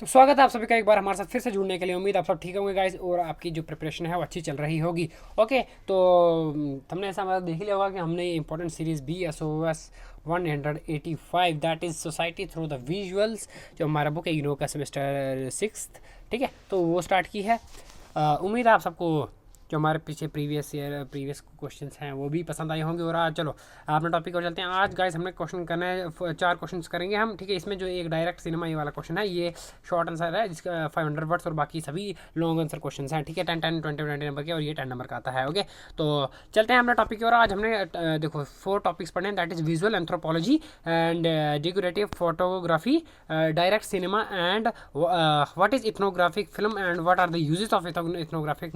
तो स्वागत है आप सभी का एक बार हमारे साथ फिर से जुड़ने के लिए। उम्मीद आप सब ठीक होंगे गाइस और आपकी जो प्रिपरेशन है वो अच्छी चल रही होगी। ओके, तो हमने ऐसा मतलब देख ही लिया होगा कि हमने important series BSOS 185 that is society through the visuals, जो हमारा बुक है इग्नो का सेमेस्टर 6, ठीक है, तो वो स्टार्ट की है। उम्मीद है आप सबको जो हमारे पीछे प्रीवियस क्वेश्चंस हैं वो भी पसंद आए होंगे। और आज चलो अपने टॉपिक पर चलते हैं। आज गाइस हमने क्वेश्चन करना है, 4 क्वेश्चंस करेंगे हम, ठीक है। इसमें जो एक डायरेक्ट सिनेमा ये वाला क्वेश्चन है ये शॉर्ट आंसर है जिसका 500 वर्ड्स, और बाकी सभी लॉन्ग आंसर क्वेश्चन हैं, ठीक है। 10 10 20 20 नंबर के, और ये 10 नंबर का आता है। ओके, तो चलते हैं अपने टॉपिक की ओर। आज हमने देखो 4 टॉपिक्स पढ़े हैं, that is visual anthropology and decorative photography, direct cinema and what is ethnographic film and what are the uses of ethnographic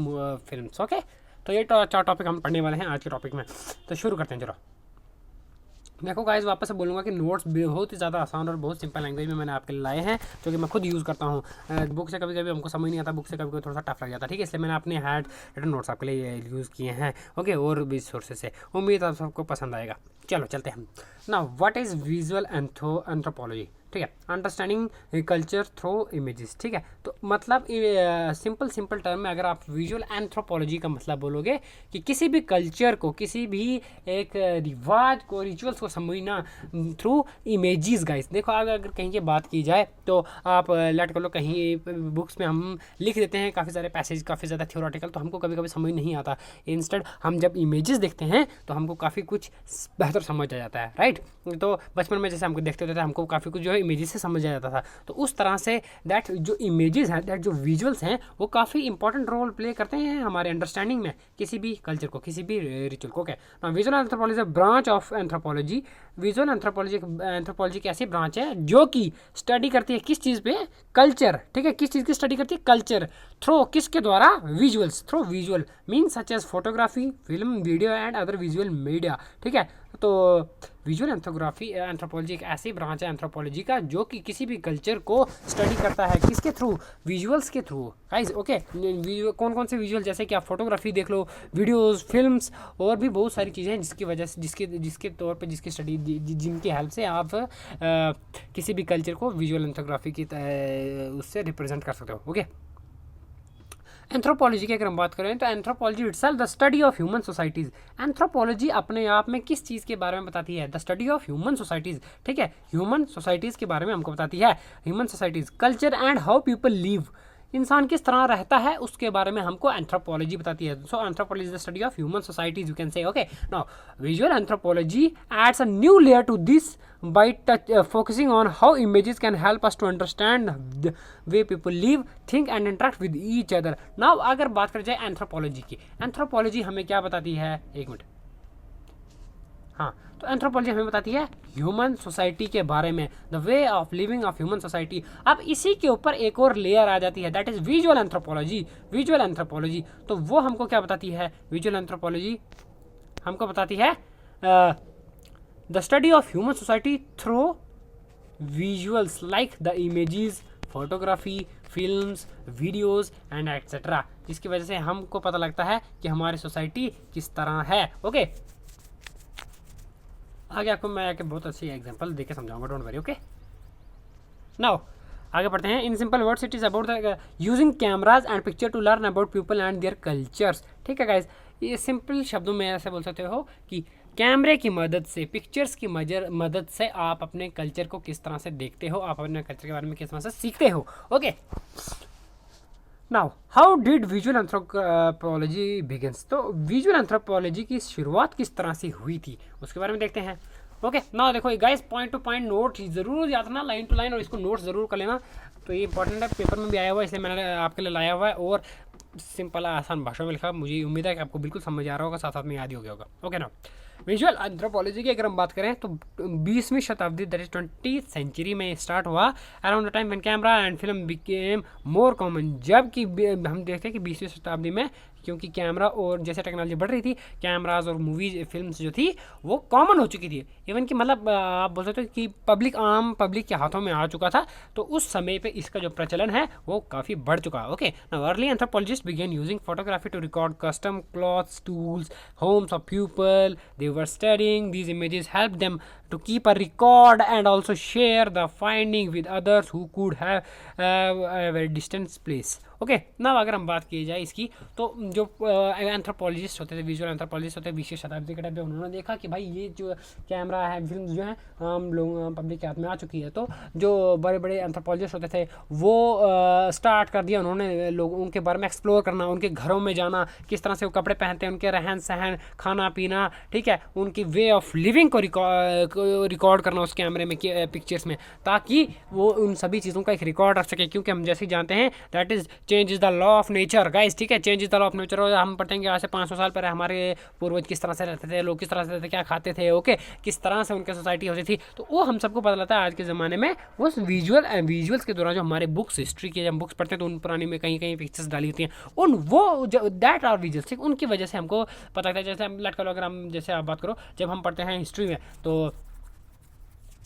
films. Okay, तो ये 4 टॉपिक हम पढ़ने वाले हैं आज के टॉपिक में। तो शुरू करते हैं चलो। देखो गाइस, वापस से बोलूँगा कि नोट्स बहुत ही ज़्यादा आसान और बहुत सिंपल लैंग्वेज में मैंने आपके लिए लाए हैं, जो कि मैं खुद यूज़ करता हूँ। बुक से कभी कभी हमको समझ नहीं आता, बुक से कभी कभी थोड़ा सा टफ लग जाता है, ठीक है। इसलिए मैंने अपने हैंड रिटन नोट्स आपके लिए यूज़ किए हैं, ओके, और भी सोर्सेज से। उम्मीद आप सबको पसंद आएगा। चलो चलते हैं ना। व्हाट इज़ विजुअल एंथ्रोपोलॉजी, ठीक है, अंडरस्टैंडिंग कल्चर थ्रू इमेजेस, ठीक है। तो मतलब सिंपल टर्म में अगर आप विजुअल एंथ्रोपोलॉजी का मतलब बोलोगे कि किसी भी कल्चर को, किसी भी एक रिवाज को, रिचुअल्स को समझना थ्रू इमेजेस। गाइस देखो, अगर कहीं की बात की जाए तो आप लेट कर लो, कहीं बुक्स में हम लिख देते हैं काफ़ी सारे पैसेज, काफ़ी ज़्यादा थ्योरेटिकल, तो हमको कभी कभी समझ नहीं आता। इंस्टेड हम जब इमेजेस देखते हैं तो हमको काफ़ी कुछ बेहतर समझ आ जाता है, राइट। तो बचपन में जैसे हमको देखते होते थे, हमको काफ़ी कुछ जो है इमेजेस से समझ आ जाता था। तो उस तरह से दैट जो इमेजेस हैं, दैट जो विजुअल्स हैं, वो काफ़ी इंपॉर्टेंट रोल प्ले करते हैं हमारे अंडरस्टैंडिंग में किसी भी कल्चर को, किसी भी रिचुअल को। क्या visual anthropology branch of anthropology. Visual anthropology की ऐसी ब्रांच है जो कि स्टडी करती है किस चीज़ पे, कल्चर, ठीक है। किस चीज़ की स्टडी करती है, कल्चर थ्रू, किसके द्वारा, visuals through. Visual mean such as photography, film, video and other visual media, ठीक है। तो विजुअल एंथ्रोपोलॉजी एक ऐसी ब्रांच है एंथ्रोपोलॉजी का जो कि किसी भी कल्चर को स्टडी करता है, किसके थ्रू, विजुअल्स के थ्रू। गाइस ओके, कौन कौन से विजुअल, जैसे कि आप फोटोग्राफी देख लो, वीडियोस, फिल्म्स, और भी बहुत सारी चीज़ें हैं जिसकी वजह से, जिसके तौर पे, जिसकी स्टडी, जिनकी हेल्प से आप किसी भी कल्चर को विजुअल एंथ्रोग्राफी की उससे रिप्रेजेंट कर सकते हो। ओके, एंथ्रोपोलॉजी की अगर हम बात करें तो anthropology itself the study of human societies. Anthropology अपने आप में किस चीज़ के बारे में बताती है, the study of human societies, ठीक है। ह्यूमन सोसाइटीज़ के बारे में हमको बताती है। Human societies, culture and how people live, इंसान किस तरह रहता है उसके बारे में हमको एंथ्रोपोलॉजी बताती है। So anthropology is the study of human societies, you can say. Okay, now visual anthropology adds a new layer to this by focusing on how images can help us to understand the way people live, think and interact with each other. Now अगर बात करें जाए anthropology की, anthropology हमें क्या बताती है, एक मिनट, हाँ, तो एंथ्रोपोलॉजी हमें बताती है ह्यूमन सोसाइटी के बारे में, the way of living of human society. अब इसी के ऊपर एक और लेयर आ जाती है, that is visual anthropology. Visual anthropology तो वो हमको क्या बताती है, विजुअल एंथ्रोपोलॉजी हमको बताती है the study of human society through visuals like the images, photography, films, videos and etcetera, जिसकी वजह से हमको पता लगता है कि हमारी सोसाइटी किस तरह है। ओके, आगे आपको मैं आके बहुत अच्छी एग्जांपल देके समझाऊंगा, डोंट वरी। ओके, नाउ आगे बढ़ते हैं। In simple words it is about the using cameras and picture to learn about people and their cultures, ठीक है गाइज। ये सिंपल शब्दों में ऐसे बोल सकते हो कि कैमरे की मदद से, पिक्चर्स की मदद से आप अपने कल्चर को किस तरह से देखते हो, आप अपने कल्चर के बारे में किस तरह से सीखते हो। Okay, now how did visual anthropology begins. तो विजुअल एंथ्रोपोलॉजी की शुरुआत किस तरह से हुई थी उसके बारे में देखते हैं। ओके, नाउ देखो guys, point two point note जरूर याद रखना, लाइन टू लाइन, और इसको नोट जरूर कर लेना। तो ये इंपॉर्टेंट है, पेपर में भी आया हुआ है, इसलिए मैंने आपके लिए लाया हुआ है, और सिंपल आसान भाषा में लिखा। मुझे उम्मीद है कि आपको बिल्कुल समझ आ रहा होगा, साथ साथ में याद ही हो गया होगा। ओके ना, विजुअल एंथ्रोपोलॉजी की अगर हम बात करें तो 20वीं शताब्दी, दैट इज 20th सेंचुरी में स्टार्ट हुआ, around the time when camera and film became more common. जबकि हम देखते हैं कि 20वीं शताब्दी में क्योंकि कैमरा और जैसे टेक्नोलॉजी बढ़ रही थी, कैमराज और मूवीज फिल्म्स जो थी वो कॉमन हो चुकी थी। इवन कि मतलब आप बोल सकते हो कि आम पब्लिक के हाथों में आ चुका था। तो उस समय पे इसका जो प्रचलन है वो काफ़ी बढ़ चुका है। Okay, now early anthropologist began using photography to record custom clothes, tools, homes of people they were studying. These images helped them to keep a record and also share the finding with others who could have a very distant place. Okay ना, अगर हम बात की जाए इसकी, तो जो anthropologist होते थे, विजुअल एंथ्रोपोलॉजिस्ट होते थे 20वीं शताब्दी के टाइम पे, उन्होंने देखा कि भाई ये जो कैमरा है, फिल्म जो है हम लोग पब्लिक के हाथ में आ चुकी है। तो जो बड़े बड़े एंथ्रोपोलॉजिस्ट होते थे वो स्टार्ट कर दिया उन्होंने लोगों के बारे में एक्सप्लोर करना, उनके घरों में जाना, किस तरह से वो कपड़े पहनते हैं, उनके रहन सहन, खाना पीना, ठीक है, उनकी वे ऑफ लिविंग को रिकॉर्ड करना उस कैमरे में, पिक्चर्स में, ताकि वो उन सभी चीज़ों का एक रिकॉर्ड रख सके। क्योंकि हम जैसे जानते हैं that is change is the law of nature guys, ठीक है, change is the law of nature. और हम पढ़ेंगे आज से 500 साल पहले हमारे पूर्वज किस तरह से रहते थे, लोग किस तरह से रहते थे, क्या खाते थे, ओके, किस तरह से उनकी सोसाइटी होती थी। तो वो हम सबको पता लगता है आज के ज़माने में वो विजुअल्स के दौरान। जो हमारे बुक्स, हिस्ट्री के जब बुक्स पढ़ते हैं तो उन पुरानी में कहीं कहीं पिक्चर्स डाली होती हैं, उन वो दैट आर विजुअल्स, ठीक, उनकी वजह से हमको पता लगता है। जैसे हम लेट करो, अगर हम जैसे आप बात करो, जब हम पढ़ते हैं हिस्ट्री में तो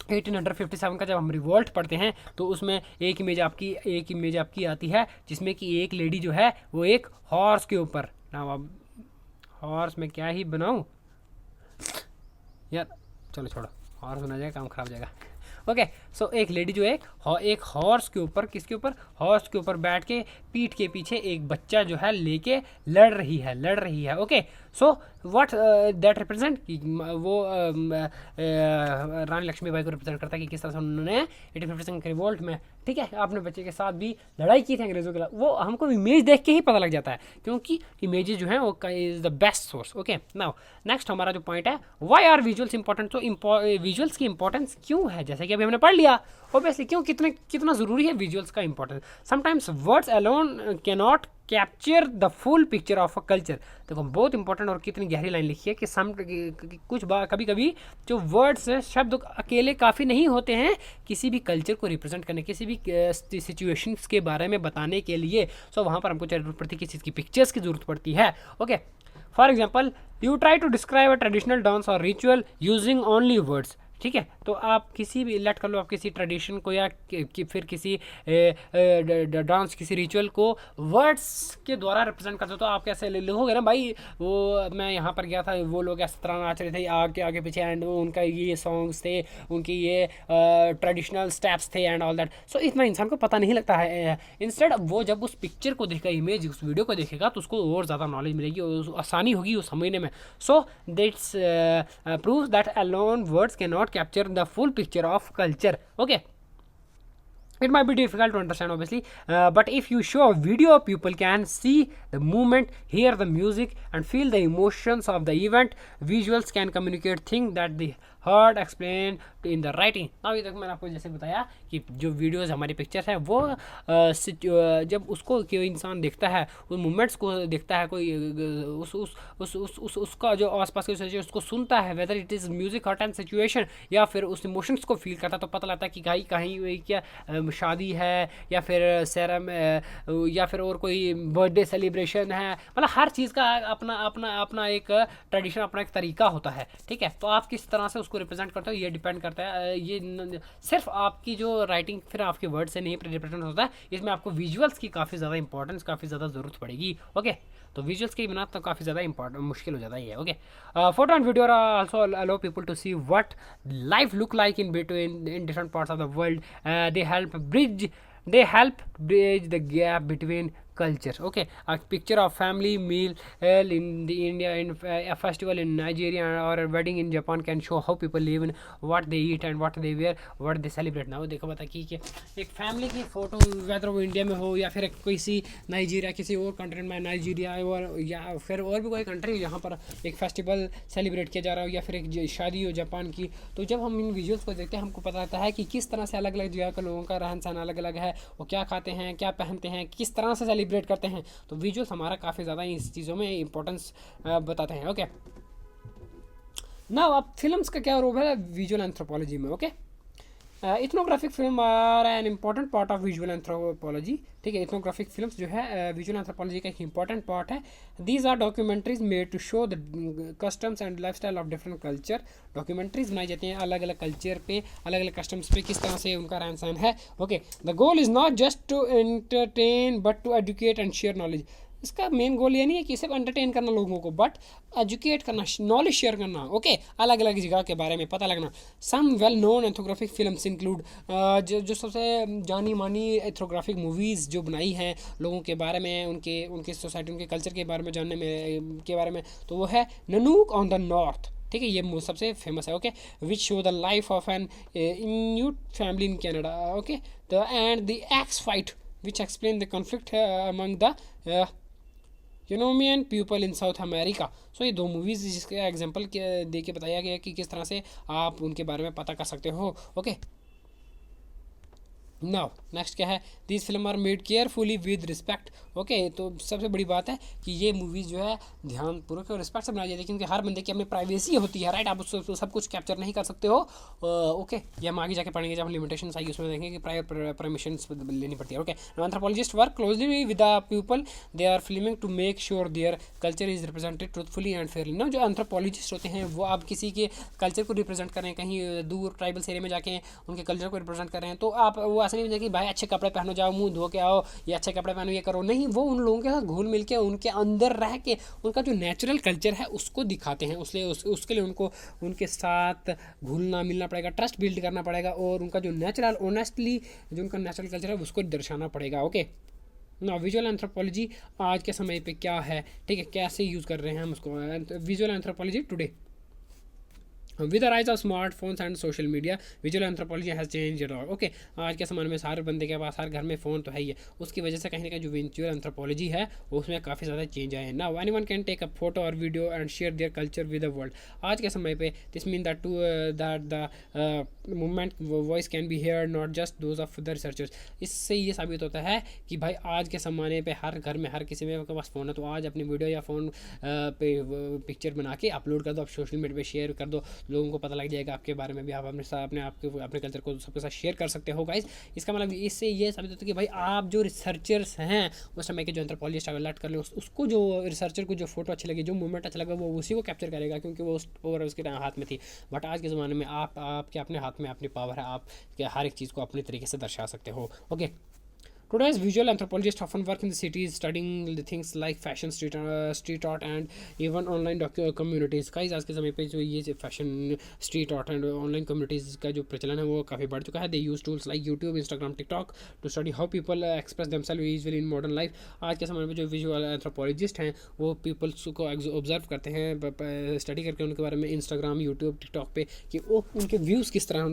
1857 का जब हम रिवॉल्ट पढ़ते हैं तो उसमें एक इमेज आपकी आती है जिसमें कि एक लेडी जो है वो एक हॉर्स के ऊपर, ना अब हॉर्स में क्या ही बनाऊं यार, चलो छोड़ो, हॉर्स बना जाएगा, काम खराब जाएगा। ओके, सो एक लेडी जो है एक हॉर्स के ऊपर, किसके ऊपर, हॉर्स के ऊपर बैठ के पीठ के पीछे एक बच्चा जो है लेके लड़ रही है। Okay, so what that represent, वो रानी लक्ष्मीबाई को रिप्रेजेंट करता है कि किस तरह से उन्होंने 1857 के रिवोल्ट में, ठीक है, अपने बच्चे के साथ भी लड़ाई की थी अंग्रेजों के खिलाफ। वो हमको इमेज देख के ही पता लग जाता है, क्योंकि इमेजेस जो हैं वो is the best source. Okay, now next हमारा जो पॉइंट है, व्हाई आर विजुअल्स इंपॉर्टेंट। तो विजुअल्स की इंपॉर्टेंस क्यों है, जैसे कि अभी हमने पढ़ लिया ऑब्वियसली, क्यों कितना ज़रूरी है विजुअल्स का importance. Sometimes words alone cannot capture the full picture of a culture. देखो बहुत इंपॉर्टेंट और कितनी गहरी लाइन लिखी है कि कभी कभी जो वर्ड्स शब्द अकेले काफ़ी नहीं होते हैं किसी भी कल्चर को रिप्रेजेंट करने, किसी भी सिचुएशंस के बारे में बताने के लिए। सो वहाँ पर हमको जरूरत पड़ती है किसी चीज़ की, पिक्चर्स की जरूरत पड़ती है। Okay, for example you try to describe a traditional dance or ritual using only words, ठीक है, तो आप किसी भी लेट कर लो, आप किसी ट्रेडिशन को या फिर किसी डांस, किसी रिचुअल को वर्ड्स के द्वारा रिप्रेजेंट करते हो, तो आप कैसे लिखोगे ना भाई, वो मैं यहाँ पर गया था, वो लोग इस तरह नाच रहे थे, आगे पीछे, एंड उनका ये सॉन्ग्स थे, उनकी ये ट्रेडिशनल स्टेप्स थे एंड ऑल दैट। सो इतना इंसान को पता नहीं लगता है। इंस्टेड वो जब उस पिक्चर को देखेगा, इमेज, उस वीडियो को देखेगा, तो उसको और ज़्यादा नॉलेज मिलेगी, आसानी होगी उस समझने में। So that's proves that alone words can not capture the full picture of culture. Okay, it might be difficult to understand obviously, but if you show a video, people can see the movement, hear the music and feel the emotions of the event. Visuals can communicate things that the heard explain in the writing. अभी तक मैंने आपको जैसे बताया कि जो videos हमारी pictures है वो जब उसको कोई इंसान देखता है, उस मूवमेंट्स को देखता है, कोई उसका जो आसपास की सिचुएशन उसको सुनता है, whether it is music, hot and situation, या फिर उस इमोशंस को फील करता है, तो पता लगता है कि कहीं क्या शादी है या फिर सेरम या फिर और कोई बर्थडे सेलिब्रेशन है। मतलब हर चीज़ का अपना एक ट्रेडिशन, अपना एक तरीका होता है, ठीक है। तो आप किस तरह से उसको रिप्रेजेंट करते हो ये डिपेंड करता है। ये सिर्फ आपकी जो राइटिंग फिर आपके वर्ड से नहीं रिप्रेजेंट होता है, इसमें आपको विजुअल्स की काफ़ी ज़्यादा इंपॉर्टेंस, काफ़ी ज़्यादा ज़रूरत पड़ेगी। ओके, तो विजुअल्स के बिना तो काफ़ी ज़्यादा इंपॉर्टेंट मुश्किल हो जाता ही है। Okay, photo and video also allow people to see what life look like in different parts of the world. They help bridge the gap between cultures. Okay, a picture of family meal in the India, in a festival in Nigeria or a wedding in Japan can show how people live and what they eat and what they wear, what they celebrate. now देखो बता कि एक family की photo, weather वो India में हो या फिर किसी नाइजीरिया, किसी और कंट्री में, नाइजीरिया और या फिर और भी कोई कंट्री जहाँ पर एक फेस्टिवल सेलिब्रेट किया जा रहा हो या फिर एक शादी हो जापान की, तो जब हम इन विजुअल्स को देखते हैं हमको पता लगता है कि किस तरह से अलग अलग जगह के लोगों का रहन सहन अलग अलग है, वो क्या खाते हैं, क्या पहनते हैं, किस तरह से सेलिब्रेट करते हैं। तो विजुअल्स हमारा काफ़ी ज़्यादा इस चीज़ों में इंपॉर्टेंस बताते हैं। ओके, नाउ अब फिल्म्स का क्या रोल है विजुअल एंथ्रोपोलॉजी में। Okay, ethnographic film are an important part of visual anthropology. ठीक है, इथनोग्राफिक फिल्म्स जो है विजुअल एंथ्रोपोलॉजी का एक इंपॉर्टेंट पार्ट है। These are documentaries made to show the customs and life style of different culture. Documentaries बनाई जाती हैं अलग अलग कल्चर पे, अलग अलग कस्टम्स पे, किस तरह से उनका रहन सहन है। Okay, the goal is not just to entertain but to educate and share knowledge. इसका मेन गोल ये नहीं है कि सिर्फ एंटरटेन करना लोगों को, बट एजुकेट करना, नॉलेज शेयर करना। ओके, अलग अलग जगह के बारे में पता लगना। Some well known ethnographic films include, जो सबसे जानी मानी एथोग्राफिक मूवीज़ जो बनाई हैं लोगों के बारे में, उनके उनके सोसाइटी, उनके कल्चर के बारे में जानने में के बारे में, तो वो है ननूक ऑन द नॉर्थ। ठीक है, ये सबसे फेमस है। Okay, which show the life of an Inuit family in Canada. Okay, the and the ax fight which explain the conflict among the Yanomami people in South America. So ये दो movies जिसका example दे के बताया गया कि किस तरह से आप उनके बारे में पता कर सकते हो। ओके, नाउ नेक्स्ट क्या है, this film are made carefully with respect. Okay, तो सबसे बड़ी बात है कि ये मूवीज़ जो है ध्यानपूर्वक और रिस्पेक्ट से बनाई जाती है, क्योंकि हर बंदे की अपनी प्राइवेसी होती है, राइट। आप उसको सब कुछ कैप्चर नहीं कर सकते हो। ओके, ये हम आगे जाके पढ़ेंगे जब लिमिटेशंस आएगी, उसमें देखेंगे कि प्रायर परमिशंस लेनी पड़ती है। Okay, anthropologist work closely with the people they are filming to make sure their culture is represented truthfully and fairly. ना, जो एंथ्रोपोलॉजिस्ट होते हैं वो आप किसी के कल्चर को रिप्रेजेंट कर रहे हैं, कहीं दूर ट्राइबल एरिया में जाके उनके कल्चर को रिप्रेजेंट कर रहे हैं, तो आप वो ऐसा नहीं कि भाई अच्छे कपड़े पहनो, जाओ मुंह धो के आओ, ये अच्छे कपड़े पहनो, ये करो। नहीं, वो उन लोगों के साथ घुल मिल के उनके अंदर रह के उनका जो नेचुरल कल्चर है उसको दिखाते हैं। उसके लिए उनको उनके साथ घुलना मिलना पड़ेगा, ट्रस्ट बिल्ड करना पड़ेगा, और उनका जो नेचुरल ऑनेस्टली जो उनका नेचुरल कल्चर है उसको दर्शाना पड़ेगा। ओके, ना विजुअल एंथ्रोपोलॉजी आज के समय पे क्या है, ठीक है, कैसे यूज़ कर रहे हैं हम उसको। Visual anthropology today with the rise of smartphones and social media visual anthropology has change it all. Okay, आज के ज़माने में हर बंदे के पास, हर घर में फ़ोन तो है ही है, उसकी वजह से कहीं ना कहीं जो विजुअल एंथ्रोपोलॉजी है उसमें काफ़ी ज़्यादा चेंज आए हैं। Now anyone can take a photo और video and share their culture with the world. आज के समय पे this mean that the movement voice can be here not just those of the researchers. इससे ये साबित होता है कि भाई आज के ज़माने पे हर घर में, हर किसी में के पास फ़ोन है, तो आज अपनी वीडियो या फ़ोन पे पिक्चर बना के अपलोड कर दो, आप सोशल मीडिया पे शेयर कर दो, लोगों को पता लग जाएगा आपके बारे में भी, आप अपने साथ अपने कल्चर को सबके साथ शेयर कर सकते हो गाइस। इसका मतलब इससे ये साबित होता है कि भाई आप जो रिसर्चर्स हैं उस समय के जो एंथ्रोपोलॉजिस्ट अलर्ट कर ले, उसको जो रिसर्चर को जो फोटो अच्छी लगी, जो मूवमेंट अच्छा लगा, वो उसी को कैप्चर करेगा, क्योंकि वो उसके हाथ में थी। बट आज के ज़माने में आपके अपने हाथ में अपनी पावर है, आप हर एक चीज़ को अपने तरीके से दर्शा सकते हो। Okay, today's visual anthropologists often work in the cities studying the things like fashion, street art and even online communities। guys, आज के समय पे जो ये fashion, street art and online communities का जो प्रचलन है वो काफ़ी बढ़ चुका है। They use tools like YouTube, Instagram, TikTok to study how people express themselves usually in modern life. आज के समय में जो विजुअल एंथ्रोपोलॉजिस्ट हैं वो पीपल्स को ऑब्जर्व करते हैं, स्टडी करके उनके बारे में इंस्टाग्राम, यूट्यूब, टिकटॉक पे, कि वो उनके व्यूज़ किस तरह,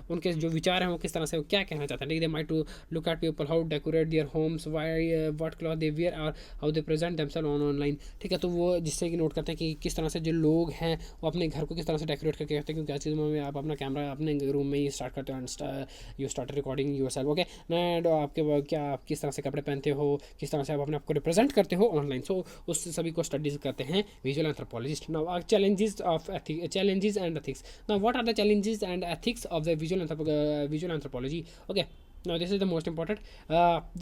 उनके जो विचार हैं वो किस तरह से, वो क्या कहना चाहते हैं। ठीक है, they might to look at people how decorate their homes, what cloth they wear और how they present themselves online. ठीक है, तो वो जिससे कि नोट करते हैं कि किस तरह से जो लोग हैं वो अपने घर को किस तरह से डेकोरेट करके रखते हैं, क्योंकि आज के समय में आप अपना कैमरा अपने रूम में ही स्टार्ट करते हो and you start recording yourself. Okay, and आपके क्या आप किस तरह से कपड़े पहनते हो, किस तरह से आप अपने आप को रिप्रेजेंट करते हो ऑनलाइन, सो उस सभी को स्टडीज करते हैं visual anthropologist. Now challenges and ethics. Now what are the challenges and ethics of the visual anthropology. Okay, now this is the most important.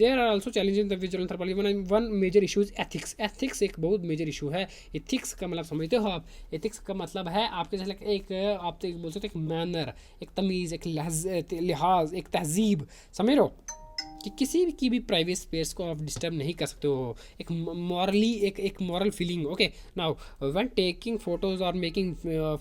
There are also challenges in the visual anthropology. One major issue is ethics. Ethics एक बहुत major issue है। ethics का मतलब समझते हो आप? ethics का मतलब है आपके जैसे एक आप तो बोल सकते हो एक मैनर, एक तमीज़, एक लिहाज, एक तहजीब, समझ रहे हो, कि किसी की भी प्राइवेट स्पेस को आप डिस्टर्ब नहीं कर सकते हो। एक मॉरली एक moral feeling. Okay, now when taking photos और making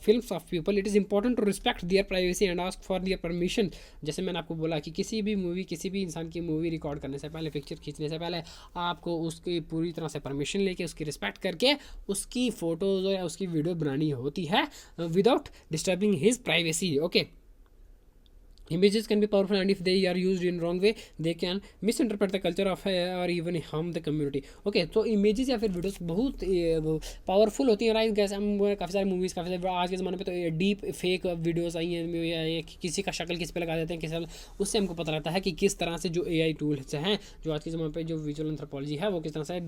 films of people it is important to respect their privacy and ask for their permission. जैसे मैंने आपको बोला कि किसी भी इंसान की मूवी रिकॉर्ड करने से पहले, पिक्चर खींचने से पहले आपको उसकी पूरी तरह से परमिशन लेके, उसकी रिस्पेक्ट करके उसकी फ़ोटोज़ या उसकी वीडियो बनानी होती है without disturbing his privacy. Okay, images can be powerful and if they are used in wrong way they can misinterpret the culture of or even harm the community। okay, तो images या फिर videos बहुत powerful होती हैं, right. जैसे हम काफ़ी सारी मूवीज़, काफ़ी सारे आज के ज़माने पे तो डीप फेक वीडियोस आई हैं, किसी का शक्ल किस पे लगा देते हैं, किसी, उससे हमको पता लगता है कि किस तरह से जो AI टूल्स हैं, जो आज के ज़माने पे जो विजुअल एंथ्रोपोलॉजी है वो किस तरह से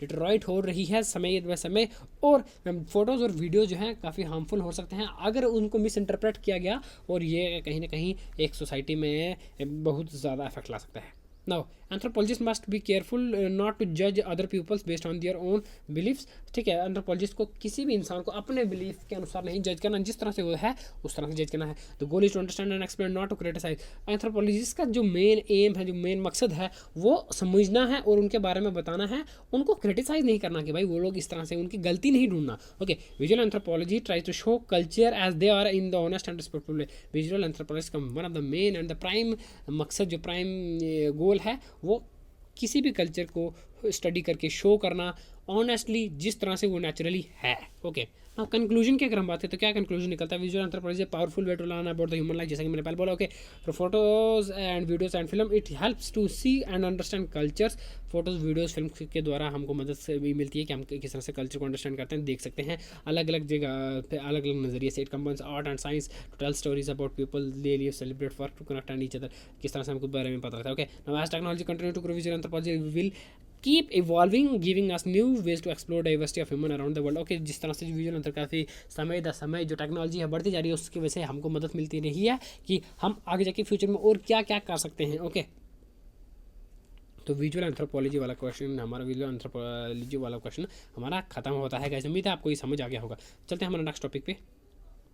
डिट्रॉइट हो रही है समय ब समय। और फोटोज़ और वीडियो जो हैं काफ़ी हार्मफुल हो सकते हैं अगर उनको मिस इंटरप्रेट किया गया, और ये कहीं ना कहीं एक सोसाइटी में बहुत ज़्यादा इफेक्ट ला सकता है। Now anthropologist must be careful not to जज other peoples based on their own beliefs. ठीक है, एंथ्रोपोलॉजिस्ट को किसी भी इंसान को अपने बिलीफ के अनुसार नहीं जज करना, जिस तरह से वो है उस तरह से जज करना है। The goal is to understand and explain not to criticise. Anthropologist का जो मेन एम है, जो मेन मकसद है, वो समझना है और उनके बारे में बताना है, उनको क्रिटिसाइज नहीं करना कि भाई वो लोग इस तरह से, उनकी गलती नहीं ढूंढना। Okay, visual anthropology try to show culture as they are in the honest and respectful way. Visual anthropologist का one of the main and the prime मकसद, जो प्राइम गोल है, वो किसी भी कल्चर को स्टडी करके शो करना ऑनेस्टली, जिस तरह से वो नेचुरली है। ओके, नाउ कंक्लूजन की अगर हम बात करें तो क्या कंक्लूजन निकलता है? Visual anthropology powerful way to learn about the human life, जैसा कि मैंने पहले बोला। ओके, तो photos and videos and film it helps to see and understand cultures. Photos videos film के द्वारा हमको मदद से भी मिलती है कि हम किस तरह से कल्चर को अंडरस्टैंड करते हैं, देख सकते हैं अलग अलग जगह पे, अलग अलग नजरिए से। It combines art and science to tell stories about people they live, celebrate, work to connect and each other. किस तरह से हमको बारे में पता लगता है। Okay, now as technology continue to grow, visual anthropology will keep evolving, giving us new ways to explore diversity of human around the world. Okay, जिस तरह से विजुअल एंथ्रोपोलॉजी समय दर समय जो टेक्नोलॉजी है बढ़ती जा रही है, उसकी वजह से हमको मदद मिलती रही है कि हम आगे जाके फ्यूचर में और क्या क्या कर सकते हैं। ओके, तो विजुअल एंथ्रोपोलॉजी वाला क्वेश्चन, हमारा विजुअल एंथ्रोपोलॉजी वाला क्वेश्चन हमारा खत्म होता है गाइस। उम्मीद है आपको ये समझ आ गया होगा। चलते हैं हमारे नेक्स्ट टॉपिक पे।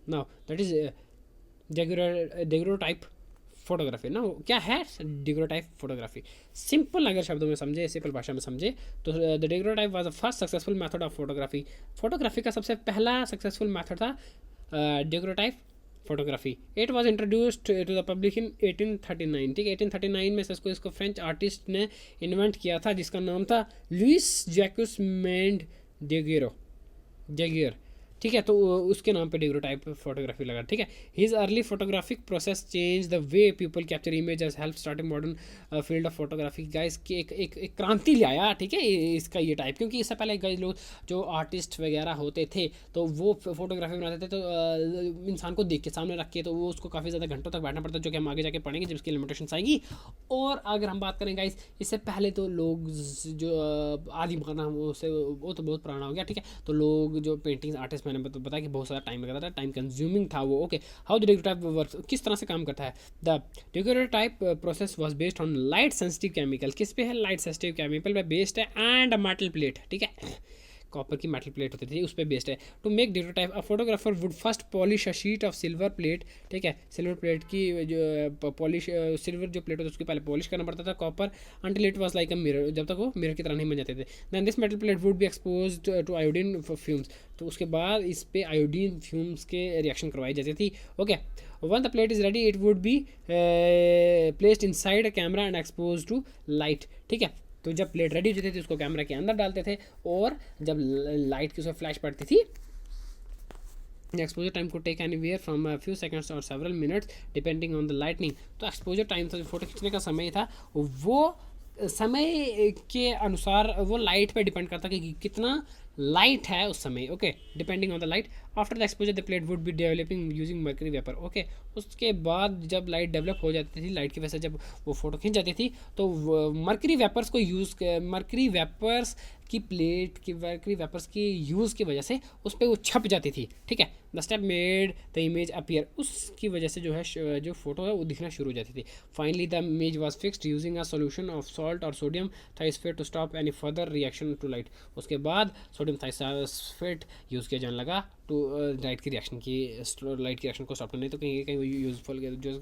Now that is daguerreotype photography. ना क्या है डेगुरोटाइप फोटोग्राफी? सिंपल अगर शब्दों में समझे, सिंपल भाषा में समझे तो the daguerreotype was the first successful method of photography. Photography का सबसे पहला सक्सेसफुल मेथड था daguerreotype photography. It was introduced to the public in 1839। ठीक है, 1839 में से इसको फ्रेंच आर्टिस्ट ने इन्वेंट किया था, जिसका नाम था लुइस जैक्यूस मेंड डेगियर। ठीक है, तो उसके नाम पे डेगुरोटाइप फोटोग्राफी लगा। ठीक है, his early photographic process change the way people capture images, help starting modern field of photography. Guys की एक क्रांति लाया। ठीक है, इसका ये टाइप, क्योंकि इससे पहले गाइस लोग जो आर्टिस्ट वगैरह होते थे तो वो फोटोग्राफी बनाते थे तो इंसान को देख के सामने रख के, तो वो उसको काफ़ी ज़्यादा घंटों तक बैठना पड़ता है, जो कि हम आगे जाके पढ़ेंगे जब इसकी लिमिटेशंस आएगी। और अगर हम बात करें गाइस, इससे पहले तो लोग जो आदि माना वो तो बहुत पुराना हो गया। ठीक है, तो लोग जो पेंटिंग्स आर्टिस्ट, मैंने बताया कि बहुत सारा टाइम लगता था, टाइम कंज्यूमिंग था वो। Okay, how the daguerreotype works, किस तरह से काम करता है? The daguerreotype process was based on light sensitive chemical. किस पे है? लाइट सेंसिटिव केमिकल पे बेस्ड है, एंड अ मेटल प्लेट। ठीक है, कॉपर की मेटल प्लेट होती थी, उस पर बेस्ड है। To make daguerreotype a photographer would first polish a sheet of silver plate. ठीक है, सिल्वर प्लेट की जो पॉलिश, सिल्वर जो प्लेट होती है उसकी पहले पॉलिश करना पड़ता था, copper, until it was like a mirror, जब तक वो मिरर की तरह नहीं बन जाते थे। Then this metal plate would be exposed to iodine fumes. तो उसके बाद इस पे आयोडीन फ्यूम्स के रिएक्शन करवाई जाती थी। Okay, one the plate is ready it would be placed inside a camera and expose to light. ठीक है, तो जब प्लेट रेडी हो जाती थी उसको कैमरा के अंदर डालते थे, और जब लाइट की उसमें फ्लैश पड़ती थी, एक्सपोजर टाइम को take anywhere from a few seconds और several minutes depending on the lighting. तो एक्सपोजर टाइम था, जो फोटो खींचने का समय था, वो समय के अनुसार वो लाइट पे डिपेंड करता कि कितना लाइट है उस समय। Okay, depending on the light. After the exposure the plate would B developing using mercury vapour. Okay, उसके बाद जब लाइट डेवलप हो जाती थी, लाइट की वजह से जब वो फोटो खींच जाती थी, तो मर्करी वेपर्स को मर्करी वेपर्स की प्लेट की मर्करी वेपर्स की यूज़ की वजह से उस पर वो छप जाती थी। ठीक है, the step made the image appear, उसकी वजह से जो है जो फोटो है वो दिखना शुरू हो जाती थी। Finally the image was fixed using a solution of salt और sodium thiosulphate to stop any further reaction to light. उसके बाद सोडियम थाइसफेट यूज़ किया जाने लगा टू लाइट की रिएक्शन को स्टॉप करने, तो कहीं कहीं यूजफुल जो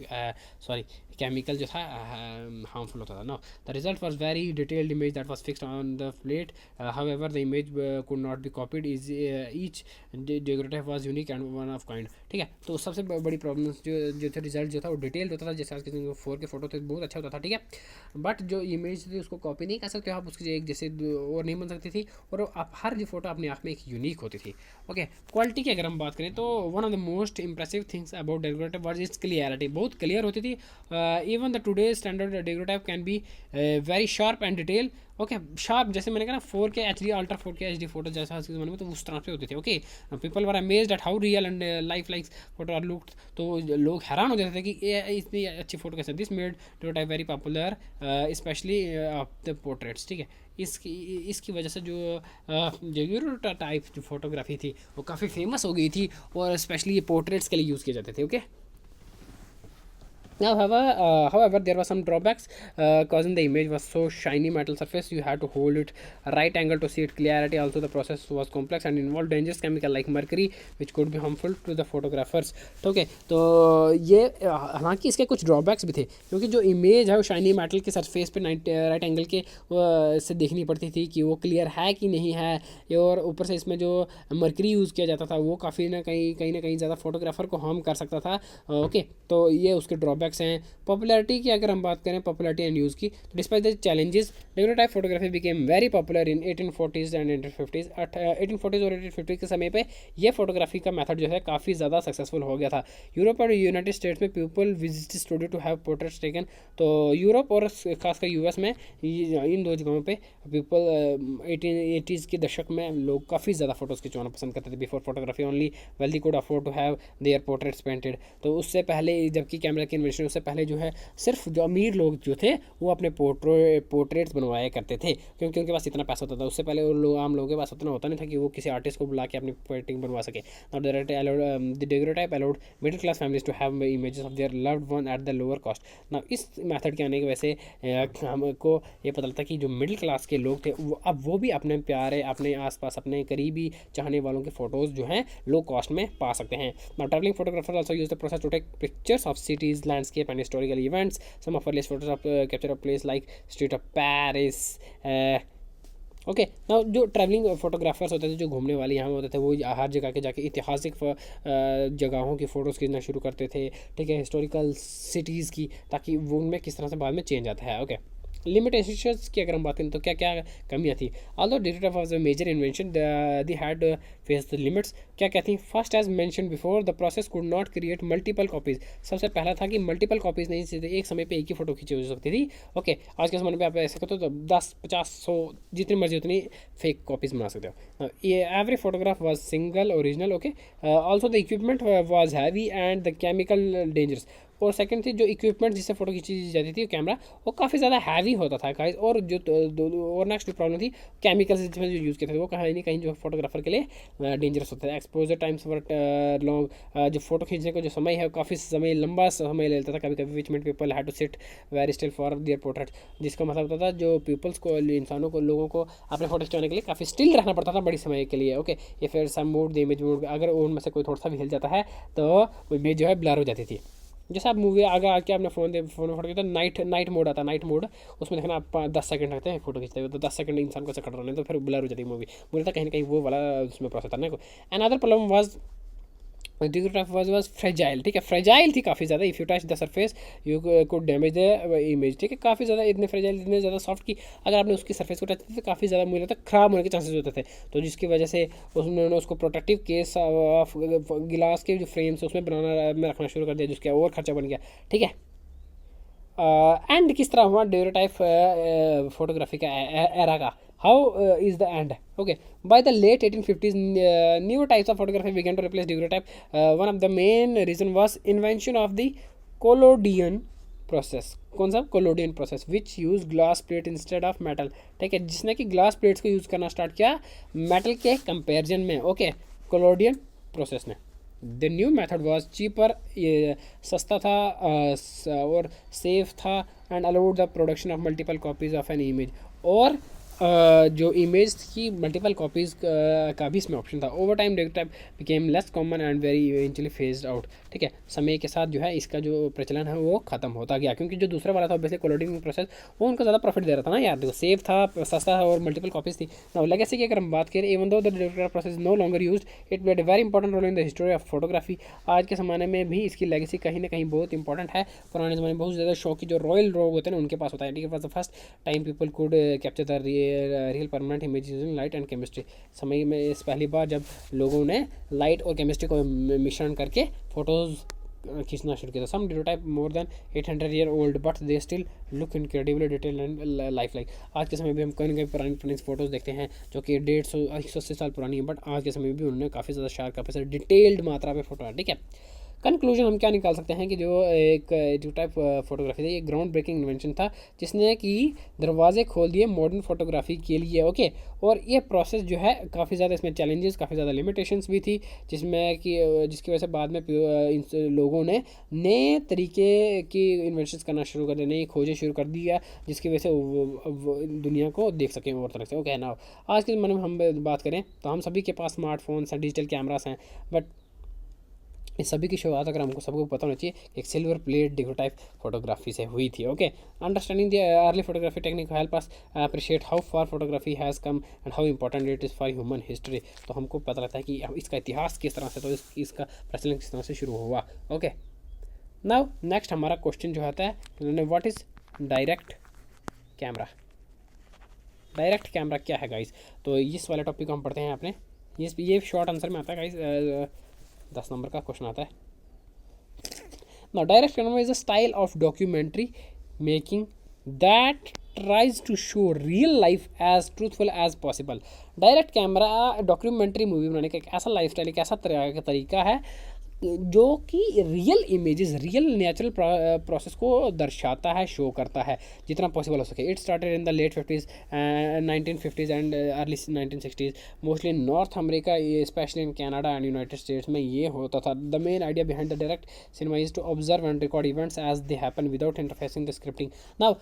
केमिकल जो था हार्मफुल होता था। No the result was very detailed image that was fixed on the plate, however the image could not be copied, is each daguerreotype was unique and one of kind. ठीक है, तो सबसे बड़ी problem जो था, result जो था वो डिटेल्ड होता था, जैसे आज के 4 के फोटो थे बहुत अच्छा होता था। ठीक है, बट जो इमेज थी उसको कॉपी नहीं कर सकते आप, उसकी एक जैसे और नहीं बन सकती थी, और आप हर जो फोटो अपने आप में एक यूनिक होती थी। ओके, क्वालिटी की अगर हम बात करें तो one of the most impressive things about daguerreotype was its clarity. बहुत क्लियर होती थी। Even the today standard daguerreotype can be very sharp and detail. Okay, sharp जैसे मैंने कहा ना 4K HD ultra 4K HD photo जैसा आज के ज़माने में, तो उस तरह से होती थी। Okay, people were amazed at how real and life likes photo are looked. तो लोग हैरान हो जाते थे कि इतनी अच्छी फोटो कैसे। This made daguerreotype very popular specially the portraits. ठीक है, इसकी वजह से जो डेगुरोटाइप जो फोटोग्राफी थी वो काफ़ी फेमस हो गई थी, और स्पेशली ये पोर्ट्रेट्स के लिए यूज़ किए जाते थे। Okay, Now, however, there were some drawbacks, causing the image was so shiny metal surface. You had to hold it right angle to see it clarity. Also, the process was complex and involved dangerous chemical like mercury, which could be harmful to the photographers. ठीक है, तो ये हालांकि इसके कुछ drawbacks भी थे, क्योंकि जो इमेज है वो शाइनी मेटल के सरफेस पे राइट एंगल के से देखनी पड़ती थी कि वो क्लियर है कि नहीं है। और ऊपर से इसमें जो मर्करी यूज़ किया जाता था वो काफ़ी ना कहीं ज़्यादा फोटोग्राफर को हार्म कर सकता था। ओके, तो ये उसके ड्रॉबैक्स हैं। पॉपुलैरिटी की अगर हम बात करें, पॉपुलैरिटी एंड यूज़ की, तो despite the challenges daguerreotype photography became very popular in 1840s and 1850s। 1840s और 1850 के समय पे ये फोटोग्राफी का मेथड जो है काफ़ी ज़्यादा सक्सेसफुल हो गया था। यूरोप और यूनाइटेड स्टेट्स में people visit studio to have portraits taken. तो यूरोप और खासकर यूएस में इन दो जगहों पे पीपल 1880s के दशक में लोग काफ़ी ज़्यादा फोटोज़ खिंचवाना पसंद करते थे। Before photography only wealthy could afford to have their portraits painted. तो उससे पहले, जबकि कैमरा की इन्वेंशन उससे पहले जो है सिर्फ जो अमीर लोग जो थे वो अपने पोर्ट्रेट्स बनवाया करते थे, क्योंकि उनके पास इतना पैसा होता था। उससे पहले आम लोगों के पास उतना होता नहीं था कि वो किसी आर्टिस्ट को बुला के अपनी पेंटिंग बनवा सके। The daguerreotype allowed middle class families to have images of their loved one at the lower cost. ना इस मेथड के आने की वजह से हमको ये पता लगता कि जो मिडिल क्लास के लोग थे अब वो भी अपने प्यारे, अपने आसपास, अपने करीबी चाहने वालों के फ़ोटोज़ जो हैं लो कॉस्ट में पा सकते हैं। Now travelling photographer also use the process to take pictures of cities, landscape and historical events. Some of earliest photos of capture of place like street of Paris. Okay, ना जो travelling photographers होते थे, जो घूमने वाले यहाँ होते थे, वो हर जगह के जाके ऐतिहासिक जगहों की फ़ोटोज़ खींचना शुरू करते थे। ठीक है, हिस्टोरिकल सिटीज़ की, ताकि वो उनमें किस तरह से बाद में चेंज आता है। ओके, लिमिटेशंस की अगर हम बात करें तो क्या क्या कमियाँ थी। Although digital was a major invention, the had face the limits. क्या क्या थी? First, as mention before, the process could not create multiple copies. सबसे पहला था कि मल्टीपल कॉपीज़ नहीं, सीधे एक समय पे एक ही फ़ोटो खींची हो सकती थी। ओके, आज के ज़माने पे आप ऐसे करते हो तो 10, 50, 100 जितनी मर्जी उतनी फेक कॉपीज़ बना सकते हो। ये every photograph was single original. Okay, also the equipment was heavy and the chemical dangerous. और सेकंड थी जो इक्विपमेंट जिससे फ़ोटो खींची जाती थी, कैमरा, वो काफ़ी ज़्यादा हैवी होता था गाइस। और जो और नेक्स्ट जो प्रॉब्लम थी, केमिकल्स जिसमें जो यूज़ किए थे वो कहीं ना कहीं जो फोटोग्राफर के लिए डेंजरस होता है। एक्सपोजर टाइम्स वर लॉन्ग, जो फोटो खींचने का जो समय है काफ़ी समय लंबा समय ले लेता था कभी कभी, which meant people had to sit very still for their portrait. जिसका मतलब होता था जो पीपल्स को, इंसानों को, लोगों को अपने फोटो खिंचाने के लिए काफ़ी स्टिल रहना पड़ता था बड़ी समय के लिए। ओके, ये फिर सम मूड द इमेज मूड, अगर उनमें से कोई थोड़ा सा भी हिल जाता है तो इमेज जो है ब्लर हो जाती थी। जैसे आप मूवी आगे आके आपने फ़ोन में फोटो खींचा, नाइट मोड आता है, नाइट मोड, उसमें देखना आप 10 सेकंड लगते हैं फोटो खींचते हुए, तो 10 सेकंड इंसान को कट रहा है तो फिर ब्लर हो जाती है मूवी। मुझे लगता है कहीं ना कहीं वो वाला उसमें प्रोसेस करने को। Another problem was digital was fragile. ठीक है, फ्रेजाइल थी काफ़ी ज़्यादा। If you touch the surface you could damage the image. ठीक है, काफ़ी ज़्यादा इतने फ्रेजाइल, इतने ज़्यादा सॉफ्ट कि अगर आपने उसकी सरफेस को टच किया तो काफ़ी ज़्यादा मुझे लगता है ख़राब होने के चांसेस होते थे। तो जिसकी वजह से उन्होंने उसको प्रोटेक्टिव केस ऑफ गिलास के जो फ्रेम्स उसमें बनाना में रखना शुरू कर दिया, जिसका और खर्चा बन गया। ठीक है, एंड किस तरह हुआ डेगुडेटाइप फोटोग्राफी का एरा का? How is the end? Okay, by the late 1850s, new types of photography began to replace daguerreotype. One of the main reason was invention of the collodion process. कौन सा? collodion process, which use glass plate instead of metal. ठीक है, जिसने कि glass plates को use करना start किया metal के कंपेरिजन में। ओके, collodion प्रोसेस ने। The new method was cheaper, ये सस्ता था और सेफ था, and allowed the production of multiple copies of an image. और जो इमेज की मल्टीपल कॉपीज़ का भी इसमें ऑप्शन था। Over time daguerreotype became less common and very eventually phased out. ठीक है, समय के साथ जो है इसका जो प्रचलन है वो ख़त्म होता गया, क्योंकि जो दूसरा वाला था ऑब्वियसली कोलोडिंग प्रोसेस, वो उनको ज़्यादा प्रॉफिट दे रहा था ना यार, देखो सेफ था, सस्ता था और मल्टीपल कॉपीज़ थी। नाउ लेगेसी की अगर हम बात करें, even though the daguerreotype process no longer used, it played a very important role in the history of photography. आज के ज़माने में भी इसकी लेगेसी कहीं ना कहीं बहुत इंपॉर्टेंट है। पुराने ज़माने में बहुत ज़्यादा शौकी जो रॉयल लोग होते हैं ना उनके पास होता है। ठीक है, for the first time people could capture the real permanent image using light and chemistry. समय में इस पहली बार जब लोगों ने लाइट और केमिस्ट्री को मिश्रण करके फ़ोटोज़ खींचना शुरू किया था। Some daguerreotype more than 800 year old but they still look incredibly detail and life like. आज के समय में हम कहीं ना कहीं पुरानी फ़ोटोज़ देखते हैं जो कि 150-180 साल पुरानी है, बट आज के समय में भी उन्होंने काफ़ी ज़्यादा शार्प, काफ़ी ज़्यादा डिटेल्ड मात्रा में फ़ोटो है। ठीक है, कंक्लूजन हम क्या निकाल सकते हैं कि जो एक जो टाइप फोटोग्राफी था ये ग्राउंड ब्रेकिंग इन्वेंशन था जिसने कि दरवाजे खोल दिए मॉडर्न फोटोग्राफी के लिए। ओके, और ये प्रोसेस जो है काफ़ी ज़्यादा इसमें चैलेंजेस, काफ़ी ज़्यादा लिमिटेशंस भी थी, जिसमें कि जिसकी वजह से बाद में इन लोगों ने नए तरीके की इन्वेंशंस करना शुरू कर दिया, नई खोजें शुरू कर दिया, जिसकी वजह से वो दुनिया को देख सकें और तरह से। ओके ना, आज के ज़माने में हम बात करें तो हम सभी के पास स्मार्टफोन्स हैं, डिजिटल कैमरास हैं, बट इस सभी की शुरुआत अगर हमको सबको पता होना चाहिए एक सिल्वर प्लेट डेकोटाइप फोटोग्राफी से हुई थी। Okay, understanding the early photography technique help us appreciate how far photography has come and how important it is for human history. तो हमको पता लगता है कि इसका इतिहास किस तरह से, तो इसका प्रचलन किस तरह से शुरू हुआ। ओके, नाउ नेक्स्ट हमारा क्वेश्चन जो आता है, what is direct camera. Direct camera क्या है गाइस? तो इस वाले टॉपिक को हम पढ़ते हैं अपने, ये शॉर्ट आंसर में आता है गाइस, 10 नंबर का क्वेश्चन आता है। Now direct camera is a style of documentary making that tries to show real life as truthful as possible। Direct camera documentary movie बनाने का एक ऐसा लाइफस्टाइल, एक ऐसा तरीका है जो कि real images, real natural process को दर्शाता है, शो करता है जितना पॉसिबल हो सके। It started in the late 50s 1950s and early 1960s, mostly in North America, specially in Canada and United States में ये होता था। The main idea behind the direct cinema is to observe and record events as they happen without interfacing the scripting. Now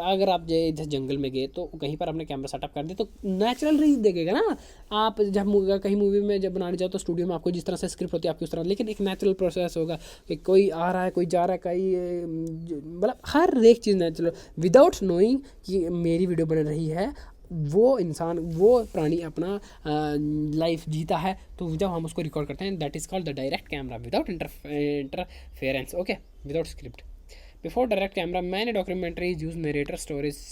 अगर आप जैसे जंगल में गए तो कहीं पर आपने कैमरा सेटअप कर दिया तो नेचुरल रीच देखेगा ना। आप जब कहीं मूवी में जब बनाने जाओ तो स्टूडियो में आपको जिस तरह से स्क्रिप्ट होती है आपकी उस तरह, लेकिन एक नेचुरल प्रोसेस होगा कि कोई आ रहा है, कोई जा रहा है, कहीं मतलब हर एक चीज़ नेचुरल, विदाउट नोइंग कि मेरी वीडियो बन रही है। वो इंसान, वो प्राणी अपना लाइफ जीता है, तो जब हम उसको रिकॉर्ड करते हैं that is called the direct camera without interference. Okay, without script. Before direct camera many documentaries use narrator stories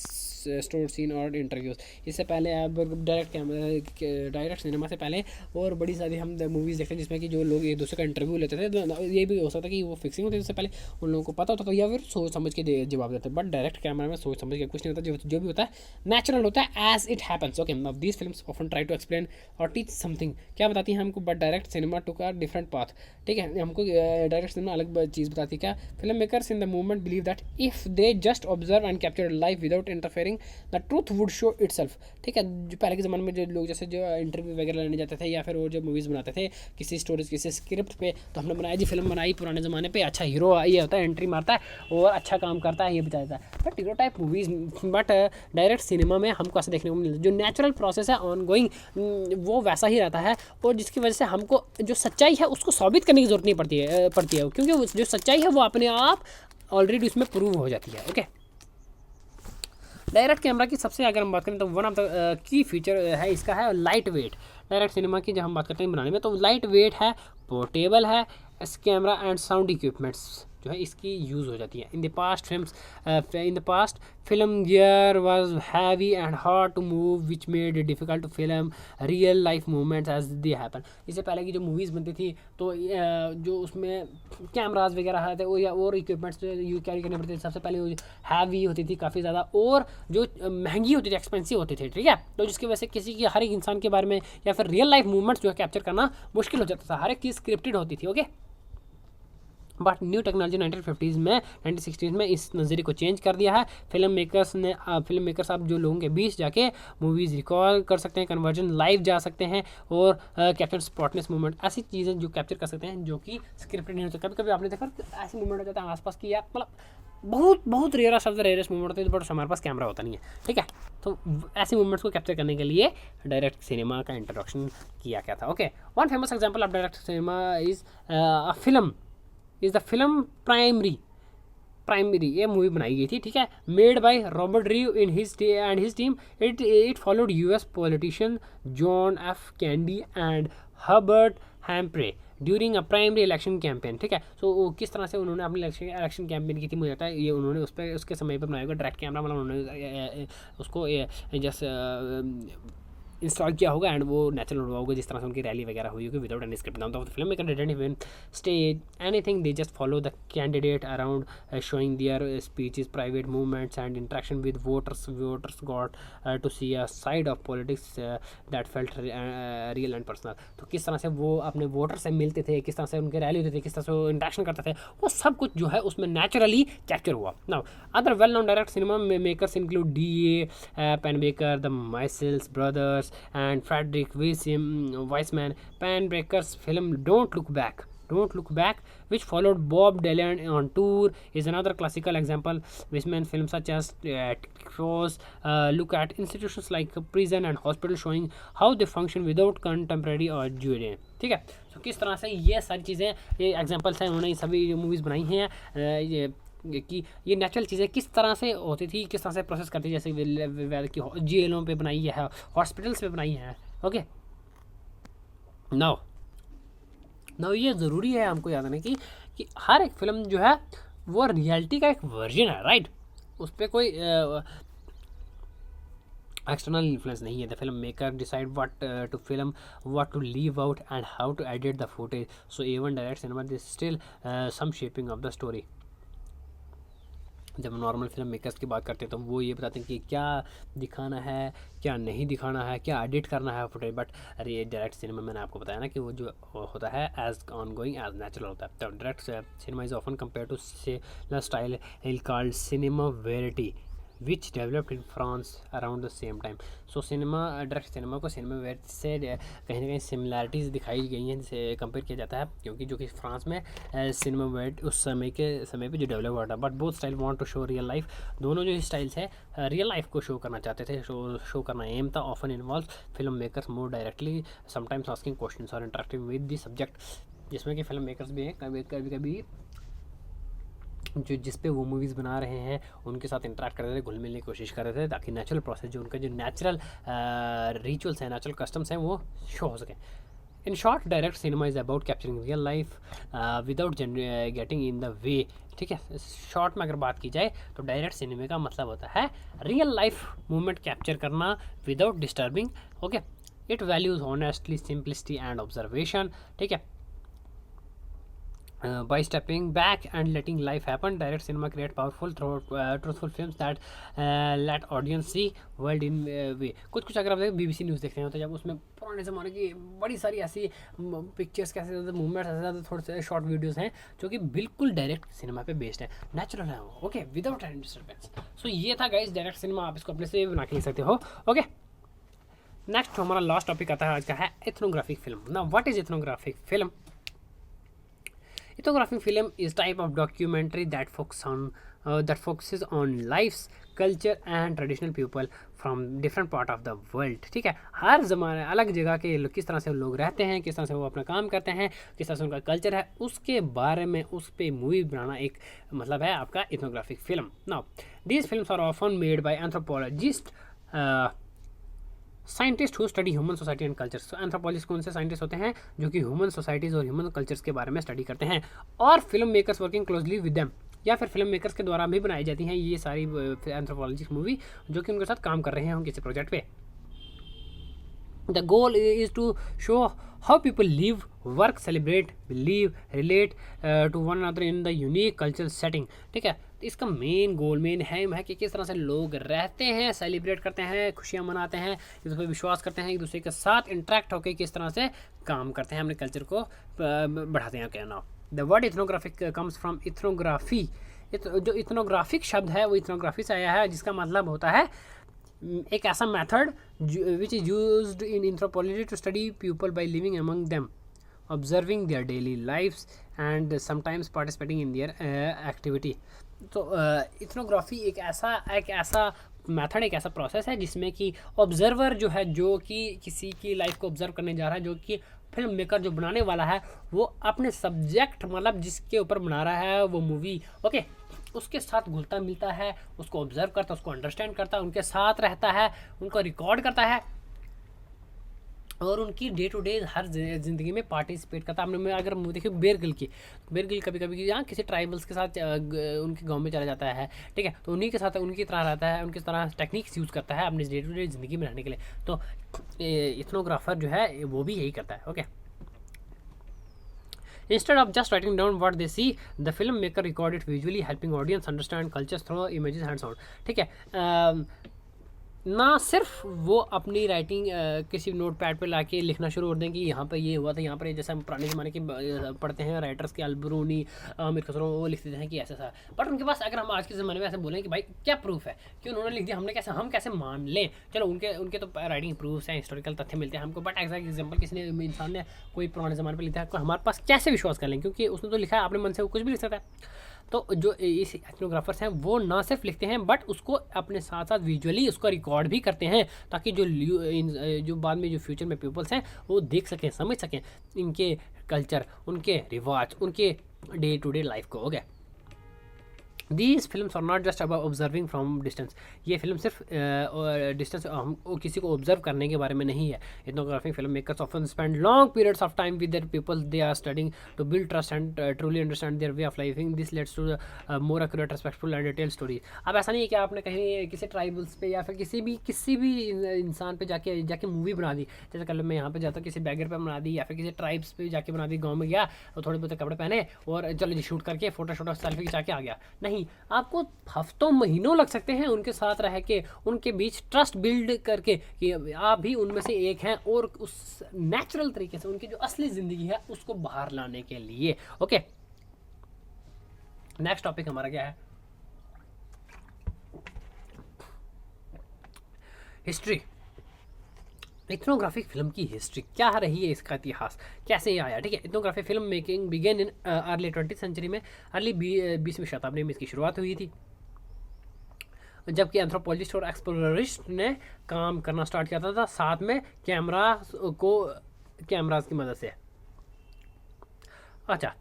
store scene और इंटरव्यूज़। इससे पहले अब डायरेक्ट कैमरा, डायरेक्ट सिनेमा से पहले और बड़ी सारी हम मूवीज़ देखते हैं जिसमें कि जो लोग एक दूसरे का इंटरव्यू लेते थे, तो ये भी हो सकता है कि वो फिक्सिंग होती है, इससे पहले उन लोगों को पता होता था या फिर सोच समझ के जवाब देते हैं। बट डायरेक्ट कैमरा में सोच समझ के कुछ नहीं होता, जो भी होता है नेचुरल होता है, as it happens. Okay, now these films often try to explain or teach something, क्या बताती हैं हमको, but direct cinema took a different path. ठीक है, हमको डायरेक्ट सिनेमा अलग चीज़ बताती है। क्या? Film makers in the movement believe that if they just observe and capture life without interfering the truth would show itself. ठीक है, जो पहले के ज़माने में जो लोग जैसे जो इंटरव्यू वगैरह लेने जाते थे या फिर वो जो मूवीज़ बनाते थे किसी स्टोरीज, किसी स्क्रिप्ट पे, तो हमने बनाया जी, फिल्म बनाई पुराने ज़माने पे, अच्छा हीरो ये होता है, एंट्री मारता है और अच्छा काम करता है, ये बताता है। But hero type movies, but direct cinema में हमको ऐसा देखने को मिलता है, जो नेचुरल प्रोसेस है ऑन गोइंग वो वैसा ही रहता है, और जिसकी वजह से हमको जो सच्चाई है उसको साबित करने की ज़रूरत नहीं पड़ती है क्योंकि जो सच्चाई है वो अपने आप ऑलरेडी उसमें प्रूव हो जाती है। ओके, डायरेक्ट कैमरा की सबसे अगर हम बात करें तो one of the key feature है इसका है लाइट वेट। डायरेक्ट सिनेमा की जब हम बात करते हैं बनाने में तो लाइट वेट है, पोर्टेबल है, इस कैमरा एंड साउंड इक्विपमेंट्स जो है इसकी यूज़ हो जाती है। In the past film gear was heavy and hard to move which made it difficult to film real life movements as they happen. इससे पहले की जो मूवीज़ बनती थी तो जो उसमें कैमराज वगैरह आते या और इक्विपमेंट्स जो यू कैरी करने पड़ते थे, सबसे पहले वो हैवी होती थी काफ़ी ज़्यादा और जो महंगी होती थी, एक्सपेंसिव होती थी। ठीक है, तो जिसकी वजह से किसी की हर एक इंसान के बारे में या फिर रियल लाइफ मूवमेंट्स जो है कैप्चर करना मुश्किल हो जाता था, हर एक चीज़ स्क्रिप्टेड होती थी। Okay, but new technology 1950s में 1960s में इस नज़रिए को चेंज कर दिया है। फिल्म मेकर्स अब जो लोगों के बीच जाके मूवीज़ रिकॉर्ड कर सकते हैं, कन्वर्जन लाइव जा सकते हैं और कैप्चर स्पॉटनेस मूवमेंट, ऐसी चीज़ें जो कैप्चर कर सकते हैं जो कि स्क्रिप्टेड नहीं होती। कभी कभी आपने देखा ऐसे मूवमेंट हो जाता है आसपास की, यार मतलब बहुत रेयर शब्द रेयरेस्ट मूवमेंट होते हैं, बट हमारे पास कैमरा होता नहीं है। ठीक है, तो ऐसे मूवमेंट्स को कैप्चर करने के लिए डायरेक्ट सिनेमा का इंट्रोडक्शन किया गया था। Okay, one famous example of direct cinema is a film is the film primary. ये मूवी बनाई गई थी, ठीक है, made by Robert Reeve in his team. It followed US politician John F Kennedy and Herbert Humphrey during a primary election campaign. ठीक है, सो किस तरह से उन्होंने अपनी इलेक्शन कैंपेन की थी, मुझे लगता है ये उन्होंने उसके समय पर बनाया हुआ डायरेक्ट कैमरा, मतलब उन्होंने उसको जैसे इंस्टॉल किया होगा एंड वो नेचुरल हुआ होगा, जिस तरह से उनकी रैली वगैरह हुई होगी without any script. Now the film maker didn't even stage anything, they just follow the candidate around, showing their speeches, private movements and interaction with voters. Voters got to see a side of politics that felt real and personal। तो किस तरह से वो अपने voter से मिलते थे, किस तरह से उनके रैली होते थे, किस तरह से वो इंटरेक्शन करते थे, वो सब कुछ जो है उसमें नेचुरली कैप्चर हुआ। Now other well known direct cinema makers include D.A. Pennebaker, the Maysles brothers and Frederick Wiseman। Pennebaker's film Don't Look Back, which followed Bob Dylan on tour, is another classical example। Wiseman films such as Cross look at institutions like prison and hospital, showing how they function without contemporary or Judean। ठीक है, तो किस तरह से ये सारी चीज़ें, ये एग्जाम्पल्स हैं, उन्होंने सभी जो मूवीज़ बनाई हैं कि ये नेचुरल चीज़ें किस तरह से होती थी, किस तरह से प्रोसेस करती थी, जैसे कि जेलों पे बनाई है, हॉस्पिटल्स पे बनाई है। ओके, नाउ ये ज़रूरी है हमको याद रखना कि हर एक फिल्म जो है वो रियलिटी का एक वर्जन है, राइट। उस पर कोई एक्सटर्नल इन्फ्लुएंस नहीं है। The film maker decide what to film, what to leave out and how to edit the footage. So even direct cinema this still some shaping of the story. जब normal film makers की बात करते हैं तो वो ये बताते हैं कि क्या दिखाना है, क्या नहीं दिखाना है, क्या एडिट करना है फुटेज। बट अरे डायरेक्ट सिनेमा मैंने आपको बताया ना कि वो जो होता है as ongoing as natural होता है। तो direct cinema is often compare to से style called cinema verite which developed in France around the same time. So cinema direct cinema को सिनेमा वेरिटी से कहीं ना कहीं सिमिलैरिटीज़ दिखाई गई हैं, जिसे कंपेयर किया जाता है, क्योंकि जो कि फ्रांस में सिनेमा वेरिटी उस समय पे जो डेवलप हुआ था। But both style want to show real life, दोनों जो स्टाइल्स है रियल लाइफ को शो करना चाहते थे, शो करना एम था। ऑफन इन्वॉल्व फिल्म मेकर्स मोर डायरेक्टली, समटाइम्स आस्किंग क्वेश्चंस और इंटरेक्टिंग विद द सब्जेक्ट, जिसमें कि फिल्म मेकर्स भी हैं कभी जो जिस पे वो मूवीज़ बना रहे हैं उनके साथ इंटरेक्ट कर रहे थे, घुल मिलने की कोशिश कर रहे थे, ताकि नेचुरल प्रोसेस जो उनका जो नेचुरल रिचुअल्स हैं, नेचुरल कस्टम्स हैं, वो शो हो सकें। In short direct cinema is about capturing real life without getting in the way. ठीक है, शॉर्ट में अगर बात की जाए तो डायरेक्ट सिनेमा का मतलब होता है रियल लाइफ मूवमेंट कैप्चर करना without disturbing. Okay, it values honestly, simplicity and observation. ठीक है, by stepping back and letting life happen, direct cinema create powerful truthful films that let audience see world in way। कुछ अगर आप BBC news देखते हैं तो जब उसमें पुराने ज़माने की बड़ी सारी ऐसी पिक्चर्स, कैसे ज़्यादा मूवमेंट्स, ऐसे ज़्यादा थोड़े से शॉर्ट वीडियोस हैं जो कि बिल्कुल डायरेक्ट सिनेमा पे बेस्ड है, नेचुरल है वो। Okay, without any disturbance. So ये था गाइस डायरेक्ट सिनेमा, आप इसको अपने से बना के ले सकते हो। ओके, नेक्स्ट हमारा लास्ट टॉपिक आता है आज का, है ethnographic film. Now what is ethnographic film? Ethnographic film is type of documentary that focuses on lives, culture and traditional people from different part of the world। ठीक है, हर ज़माने अलग जगह के लोग किस तरह से लोग रहते हैं, किस तरह से वो अपना काम करते हैं, किस तरह से उनका कल्चर है, उसके बारे में उस पर मूवी बनाना एक मतलब है आपका ethnographic film. Now these films are often made by anthropologist, scientist who study human society and cultures. तो एंथ्रोपोलॉजिस्ट कौन से साइंटिस्ट होते हैं जो कि ह्यूमन सोसाइटीज़ और ह्यूमन कल्चर्स के बारे में स्टडी करते हैं, और film makers working closely with them, या फिर फिल्म मेकर्स के द्वारा भी बनाई जाती हैं ये सारी एंथ्रोपोलॉजिस्ट मूवी जो कि उनके साथ काम कर रहे हैं हम किसी प्रोजेक्ट पे। The goal is to show how people live, work, celebrate, believe, relate to one another in the unique cultural setting। ठीक है, इसका मेन गोल, मेन है कि किस तरह से लोग रहते हैं, सेलिब्रेट करते हैं, खुशियाँ मनाते हैं, एक दूसरे पर विश्वास करते हैं, एक दूसरे के साथ इंटरेक्ट होकर किस तरह से काम करते हैं, अपने कल्चर को बढ़ाते हैं। क्या now the word ethnographic comes from ethnography. जो इथनोग्राफिक शब्द है वो इथनोग्राफी से आया है, जिसका मतलब होता है एक ऐसा method which is used in anthropology to study people by living among them, observing their daily lifes and sometimes participating in their activity. तो इथनोग्राफी एक ऐसा मेथड, एक ऐसा प्रोसेस है जिसमें कि ऑब्जर्वर जो है, जो कि किसी की लाइफ को ऑब्जर्व करने जा रहा है, जो कि फिल्म मेकर जो बनाने वाला है वो अपने सब्जेक्ट मतलब जिसके ऊपर बना रहा है वो मूवी, ओके, उसके साथ घुलता मिलता है, उसको ऑब्जर्व करता है, उसको अंडरस्टैंड करता है, उनके साथ रहता है, उनको रिकॉर्ड करता है, और उनकी डे टू डे हर ज़िंदगी में पार्टिसिपेट करता है। आपने अगर देखिए बेर गिल कभी कभी यहाँ किसी ट्राइबल्स के साथ उनके गांव में चला जाता है, ठीक है, तो उन्हीं के साथ उनकी तरह रहता है, उनकी तरह टेक्निक्स यूज़ करता है अपनी डे टू डे ज़िंदगी में रहने के लिए। तो इथनोग्राफर जो है वो भी यही करता है। Okay, instead of just writing down what they see, the filmmaker record it visually, helping audience understand cultures through images and sound। ठीक है, ना सिर्फ वो अपनी राइटिंग किसी नोट पैड पे लाके लिखना शुरू कर दें कि यहाँ पर ये हुआ था, यहाँ पर जैसे हम पुराने ज़माने के पढ़ते हैं राइटर्स के, अलबरूनी, आमिर खुसरो, वो लिख देते हैं कि ऐसा था। बट उनके पास अगर हम आज के ज़माने में ऐसे बोलें कि भाई क्या प्रूफ है कि उन्होंने लिख दिया, हम कैसे मान लें। चलो उनके तो राइटिंग प्रूफ्स हैं, हिस्टोरिकल तथ्य मिलते हैं हमको, बट एग्जैक्ट एग्जाम्पल किसी ने इंसान ने कोई पुराने ज़माने पर लिखा है, हमारे पास कैसे विश्वास कर लें, क्योंकि उसने तो लिखा है अपने मन से, वो कुछ भी लिख सकता है। तो जो इस एथनोग्राफर्स हैं वो ना सिर्फ लिखते हैं बट उसको अपने साथ साथ विजुअली उसका रिकॉर्ड भी करते हैं, ताकि जो बाद में जो फ्यूचर में पीपल्स हैं वो देख सकें, समझ सकें इनके कल्चर, उनके रिवाज, उनके डे टू डे लाइफ को। Okay, these film are not just about observing from distance. ये फिल्म सिर्फ डिस्टेंस हम किसी को ऑब्जर्व करने के बारे में नहीं है। Ethnographic film makers often spend long periods of time with their people they are studying to build trust and truly understand their way of living. This lets to more accurate, respectful and detail story. अब ऐसा नहीं है कि आपने कहीं किसी tribals पे या फिर किसी भी इंसान पे जाके मूवी बना दी, जैसे कल मैं यहाँ पे जाता किसी बैगर पे बना दी, या फिर किसी ट्राइब्स पे जाके बना दी, गाँव में गया तो थोड़े बहुत कपड़े पहने और चलो जी शूट करके फोटो सेल्फी खिंचा के आ गया। नहीं, आपको हफ्तों महीनों लग सकते हैं उनके साथ रह के, उनके बीच ट्रस्ट बिल्ड करके कि आप भी उनमें से एक हैं, और उस नेचुरल तरीके से उनकी जो असली जिंदगी है उसको बाहर लाने के लिए। ओके, नेक्स्ट टॉपिक हमारा क्या है? हिस्ट्री। इथनोग्राफिक फिल्म की हिस्ट्री क्या रही है, इसका इतिहास कैसे ये आया? ठीक है, ethnographic film making began in early 20th century में, अर्ली 20वीं शताब्दी में इसकी शुरुआत हुई थी, जबकि एंथ्रोपोलॉजिस्ट और एक्सप्लोररिस्ट ने काम करना स्टार्ट किया था साथ में कैमराज की मदद से। अच्छा,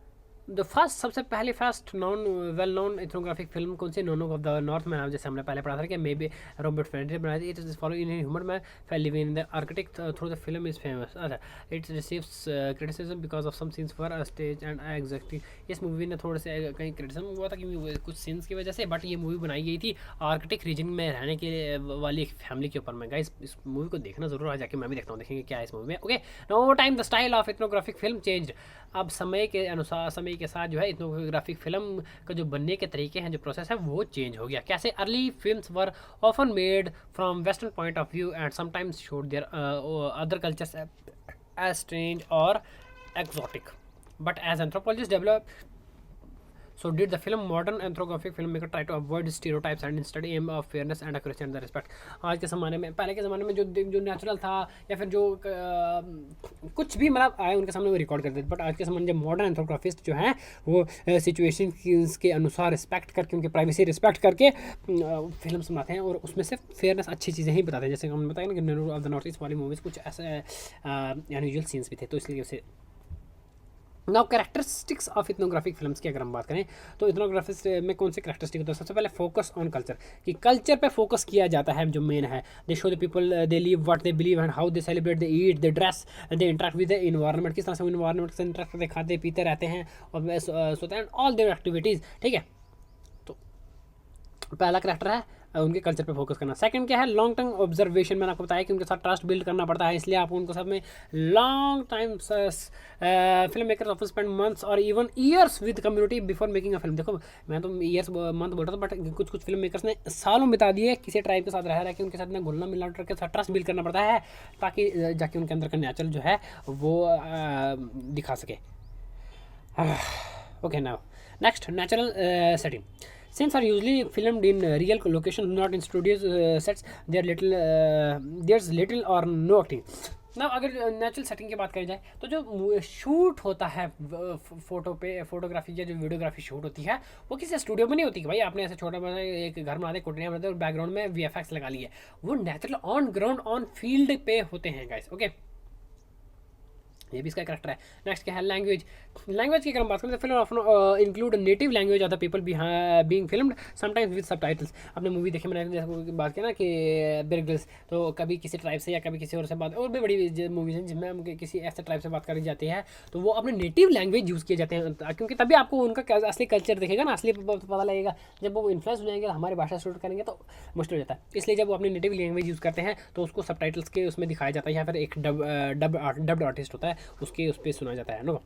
सबसे पहले वेल नोन इथनोग्राफिक फिल्म कौन सी? नोनो ऑफ द नॉर्थ में, जैसे हमने पहले पढ़ा था कि मे बी रॉबर्ट फ्रेंडरी बनाई थी। It is follow in humour में living in the architect through the film is famous. अच्छा, it receives criticism because of some scenes for stage and exactly. इस मूवी ने थोड़े से कहीं क्रिटिसिज्म हुआ था कि कुछ सीन्स की वजह से, बट ये मूवी बनाई गई थी आर्कटिक रीजन में रहने के वाली एक फैमिली के ऊपर में। गाइस, इस मूवी को देखना जरूर, आ जाके मैं भी देखता हूँ, देखेंगे क्या है इस मूवी में। Okay, now over time the style of ethnographic film changed. अब समय के अनुसार, समय के साथ जो है इथनोग्राफिक फिल्म का जो बनने के तरीके हैं, जो प्रोसेस है वो चेंज हो गया। कैसे? Early films were often made from western point of view and sometimes showed their other cultures as strange और exotic, but as anthropologist develop so did the film. Modern anthropographic filmmaker try to avoid stereotypes and instead aim of fairness and accuracy and the respect। आज के ज़माने में, पहले के ज़माने में जो नेचुरल था या फिर जो कुछ भी मतलब आए उनके सामने वो रिकॉर्ड करते थे, बट आज के ज़माने में मॉडर्न एंथ्रोग्राफिस्ट जो हैं वो सिचुएशन के अनुसार रिस्पेक्ट करके, उनकी प्राइवेसी रिस्पेक्ट करके फिल्म बनाते हैं, और उसमें से फेयरनेस अच्छी चीज़ें ही बताते हैं। जैसे हमने बताया ना कि Nehru of the north east वाली मूवीज़ कुछ ऐसे अनयूजुअल सीन्स भी थे, तो इसलिए उसे। Now characteristics of ethnographic films की अगर हम बात करें तो इथनोग्राफिक्स में कौन से कैरेक्टरिस्टिक होते हैं? सबसे पहले फोकस ऑन कल्चर, कि कल्चर पे फोकस किया जाता है जो मेन है। दे show the people they live what they believe and how they celebrate, they eat, they dress, they interact with the environment, किस तरह से इन्वायरमेंट से इंटरेक्ट करते, खाते पीते रहते हैं और सोते हैं, ऑल देयर एक्टिविटीज़। ठीक है, तो पहला करेक्टर है उनके कल्चर पे फोकस करना। सेकंड क्या है? Long term observation. मैंने आपको बताया कि उनके साथ ट्रस्ट बिल्ड करना पड़ता है, इसलिए आपको उनके साथ में long time film makers often spend months और even years with community before making a film. देखो, मैं तो ईयर्स मंथ बोल रहा था, बट कुछ फिल्म मेकर्स ने सालों बिता दिए किसी ट्राइब के साथ रह के, उनके साथ में घुलना मिलना, उनके साथ ट्रस्ट बिल्ड करना पड़ता है, ताकि जाके उनके अंदर का नेचुरल जो है वो दिखा सके। Okay, now next, natural setting. Scenes are usually filmed in real locations, not in studios sets. There's little or no acting. ना अगर नेचुरल सेटिंग की बात करी जाए तो जो शूट होता है फोटोग्राफी या जो वीडियोग्राफी शूट होती है वो किसी स्टूडियो में नहीं होती कि भाई आपने ऐसे छोटा बड़ा एक घर बना दे, कोठरियाँ बना दे और बैकग्राउंड में VFX लगा लिए। वो natural on ground on field पे होते हैं गाइस। ओके, ये भी इसका करेक्टर है। नेक्स्ट क्या है, लैंग्वेज। लैंग्वेज की अगर हम बात करें तो film often include native language of the people being filmed sometimes with subtitles. आपने मूवी देखी, मैंने जैसे बात किया ना कि बेयर ग्रिल्स, तो कभी किसी ट्राइब से या कभी किसी और से बात, और भी बड़ी मूवीज हैं जिसमें हम किसी ऐसे ट्राइब से बात करी जाती है तो वो अपने नेटिव लैंग्वेज यूज़ किए जाते हैं, क्योंकि तभी आपको उनका असली कल्चर दिखेगा ना, असली पता लगेगा। जब वो इन्फ्लुएंस हो जाएंगे हमारी भाषा शूट करेंगे तो मुश्किल हो जाता है, इसलिए जब वो अपनी नेटिव लैंग्वेज यूज़ करते हैं तो उसको सबटाइटल्स के उसमें दिखाया जाता है, या फिर एक डब्ड आर्टिस्ट होता है उसके उस पर सुना जाता है नो।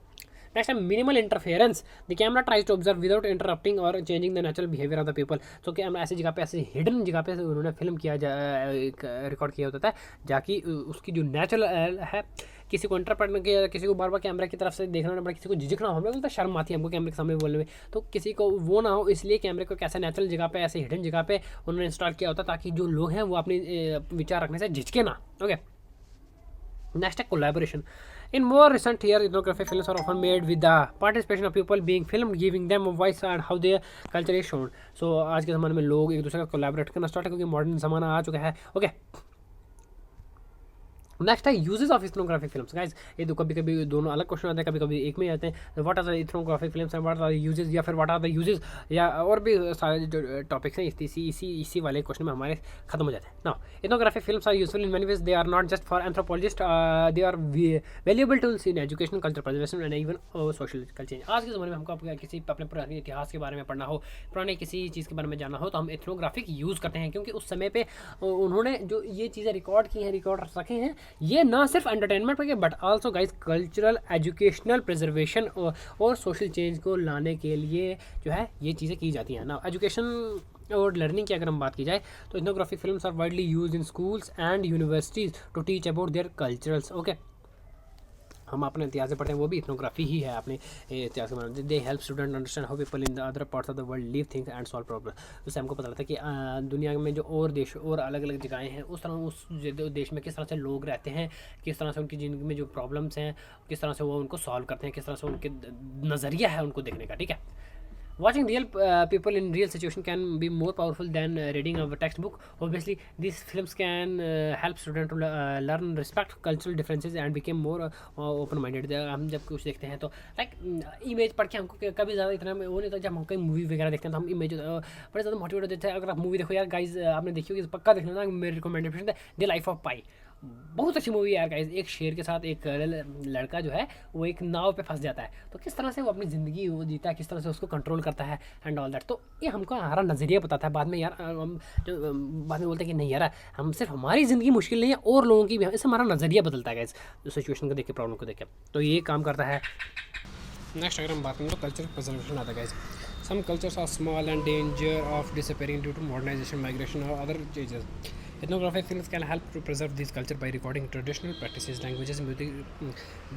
नेक्स्ट है minimal interference. The camera tries to observe without interrupting और changing the natural behaviour of the people. तो कैमरा ऐसी जगह पे, ऐसी हिडन जगह पे उन्होंने फिल्म किया रिकॉर्ड किया होता है जाकि उसकी जो नेचुरल है, किसी को इंटरप्रेट किया, किसी को बार बार कैमरा की तरफ से देखना ना पड़े, किसी को झिझकना हो, हमें बोलता शर्म आती है हमको कैमरे के सामने बोलने में, तो किसी को वो ना हो, इसलिए कैमरे को कैसे नेचुरल जगह पे, ऐसे हिडन जगह पे उन्होंने इंस्टॉल किया होता ताकि जो लोग हैं वो अपने विचार रखने से झिझके ना। ओके, नेक्स्ट है collaboration. In more recent years, ethnography films are often made with the participation of people being filmed, giving them a voice and how their culture is shown. So आज के ज़माने में लोग एक दूसरे का कोलैबोरेट करना स्टार्ट है क्योंकि मॉडर्न ज़माना आ चुका है। ओके, नेक्स्ट है uses of ethnographic films. Guys ये तो कभी कभी दोनों अलग क्वेश्चन आते हैं, कभी कभी एक में आते हैं। What are the ethnographic films and what are the uses, या फिर व्हाट आर द यूजेस, या और भी सारे जो टॉपिक्स हैं इसी वाले क्वेश्चन में हमारे खत्म हो जाते हैं ना। Ethnographic films are useful in many ways. They are not just for anthropologist, they are valuable tools in education, culture preservation and even social change. आज के ज़माने में हमको किसी अपने पुराने इतिहास के बारे में पढ़ना हो, पुराने किसी चीज़ के बारे में जानना हो तो हम इथनोग्राफिक यूज़ करते हैं, क्योंकि उस समय पे उन्होंने जो ये चीज़ें रिकॉर्ड की हैं, रिकॉर्ड रखे हैं, ये ना सिर्फ एंटरटेनमेंट पर but also guys cultural, educational, preservation और सोशल चेंज को लाने के लिए जो है ये चीज़ें की जाती हैं ना। एजुकेशन और लर्निंग की अगर हम बात की जाए तो ethnographic films are widely used in schools and universities to teach about their culturals. Okay, हम अपने इतिहास से पढ़ते हैं वो भी इथनोग्राफी ही है अपने इतिहास में। They help student understand how people in the other parts of the world live things and solve problem. उससे हमको पता लगता है कि दुनिया में जो और देश और अलग अलग जगहें हैं उस तरह उस देश में किस तरह से लोग रहते हैं, किस तरह से उनकी ज़िंदगी में जो प्रॉब्लम्स हैं किस तरह से वो उनको सॉल्व करते हैं, किस तरह से उनके नज़रिया है उनको देखने का। ठीक है, watching real people in real situation can be more powerful than reading a textbook. Obviously these films can help students to learn respect cultural differences and become more open minded. हम जब कुछ देखते हैं तो लाइक इमेज पढ़ के हमको कभी ज़्यादा इतना वो नहीं होता। जब हम कोई मूवी वगैरह देखते हैं तो हम इमेज बड़े ज़्यादा मोटिवेट हो जाते हैं। अगर आप मूवी देखो यार गाइज, आपने देखी होगी पक्का देखना ना, मेरी रिकमेंडेशन है द लाइफ ऑफ पाई। बहुत अच्छी मूवी है यार गाइज। एक शेर के साथ एक लड़का जो है वो एक नाव पे फंस जाता है, तो किस तरह से वो अपनी ज़िंदगी वो जीता है, किस तरह से उसको कंट्रोल करता है एंड ऑल दैट। तो ये हमको हमारा नज़रिया बताता है। बाद में यार हम बाद में बोलते हैं कि नहीं यार हम सिर्फ हमारी ज़िंदगी मुश्किल नहीं है और लोगों की भी, इससे हमारा नज़रिया बदलता है गाइज, सिचुएशन को देख के, प्रॉब्लम को देख के, तो ये काम करता है। नेक्स्ट अगर हम बात करें तो कल्चर प्रिजर्वेशन आता है guys. Some cultures are small and danger of disappearing due to modernisation, migration और other changes. Ethnographic films can help to preserve this culture by recording traditional practices, languages, music,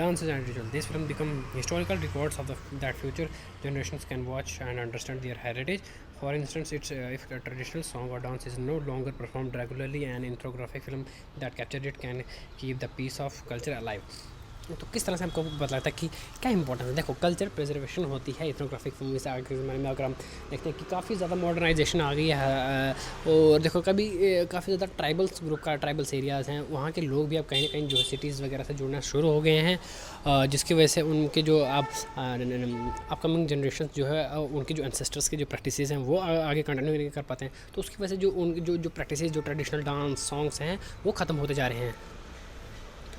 dances and rituals. These films become historical records of that future generations can watch and understand their heritage. For instance, if a traditional song or dance is no longer performed regularly, an ethnographic film that captures it can keep the piece of culture alive. तो किस तरह से हमको पता लगता है कि क्या इंपॉर्टेंस है। देखो कल्चर प्रिजर्वेशन होती है इथनोग्राफिक फिल्म से। आगे के ज़माने में अगर हम देखते हैं कि काफ़ी ज़्यादा मॉडर्नाइजेशन आ गई है, और देखो कभी काफ़ी ज़्यादा ट्राइबल्स ग्रुप का ट्राइबल्स एरियाज़ हैं, वहाँ के लोग भी अब कहीं ना कहीं जो है सिटीज़ वगैरह से जुड़ना शुरू हो गए हैं, जिसकी वजह से उनके जो अब अपकमिंग जनरेशन जो है उनके जो एंसेस्टर्स के जो प्रैक्टिसेस हैं वो आगे कंटिन्यू नहीं कर पाते हैं। तो उसकी वजह से जो उनके जो प्रैक्टिसेस, जो ट्रेडिशनल डांस सॉन्ग्स हैं वो ख़त्म होते जा रहे हैं।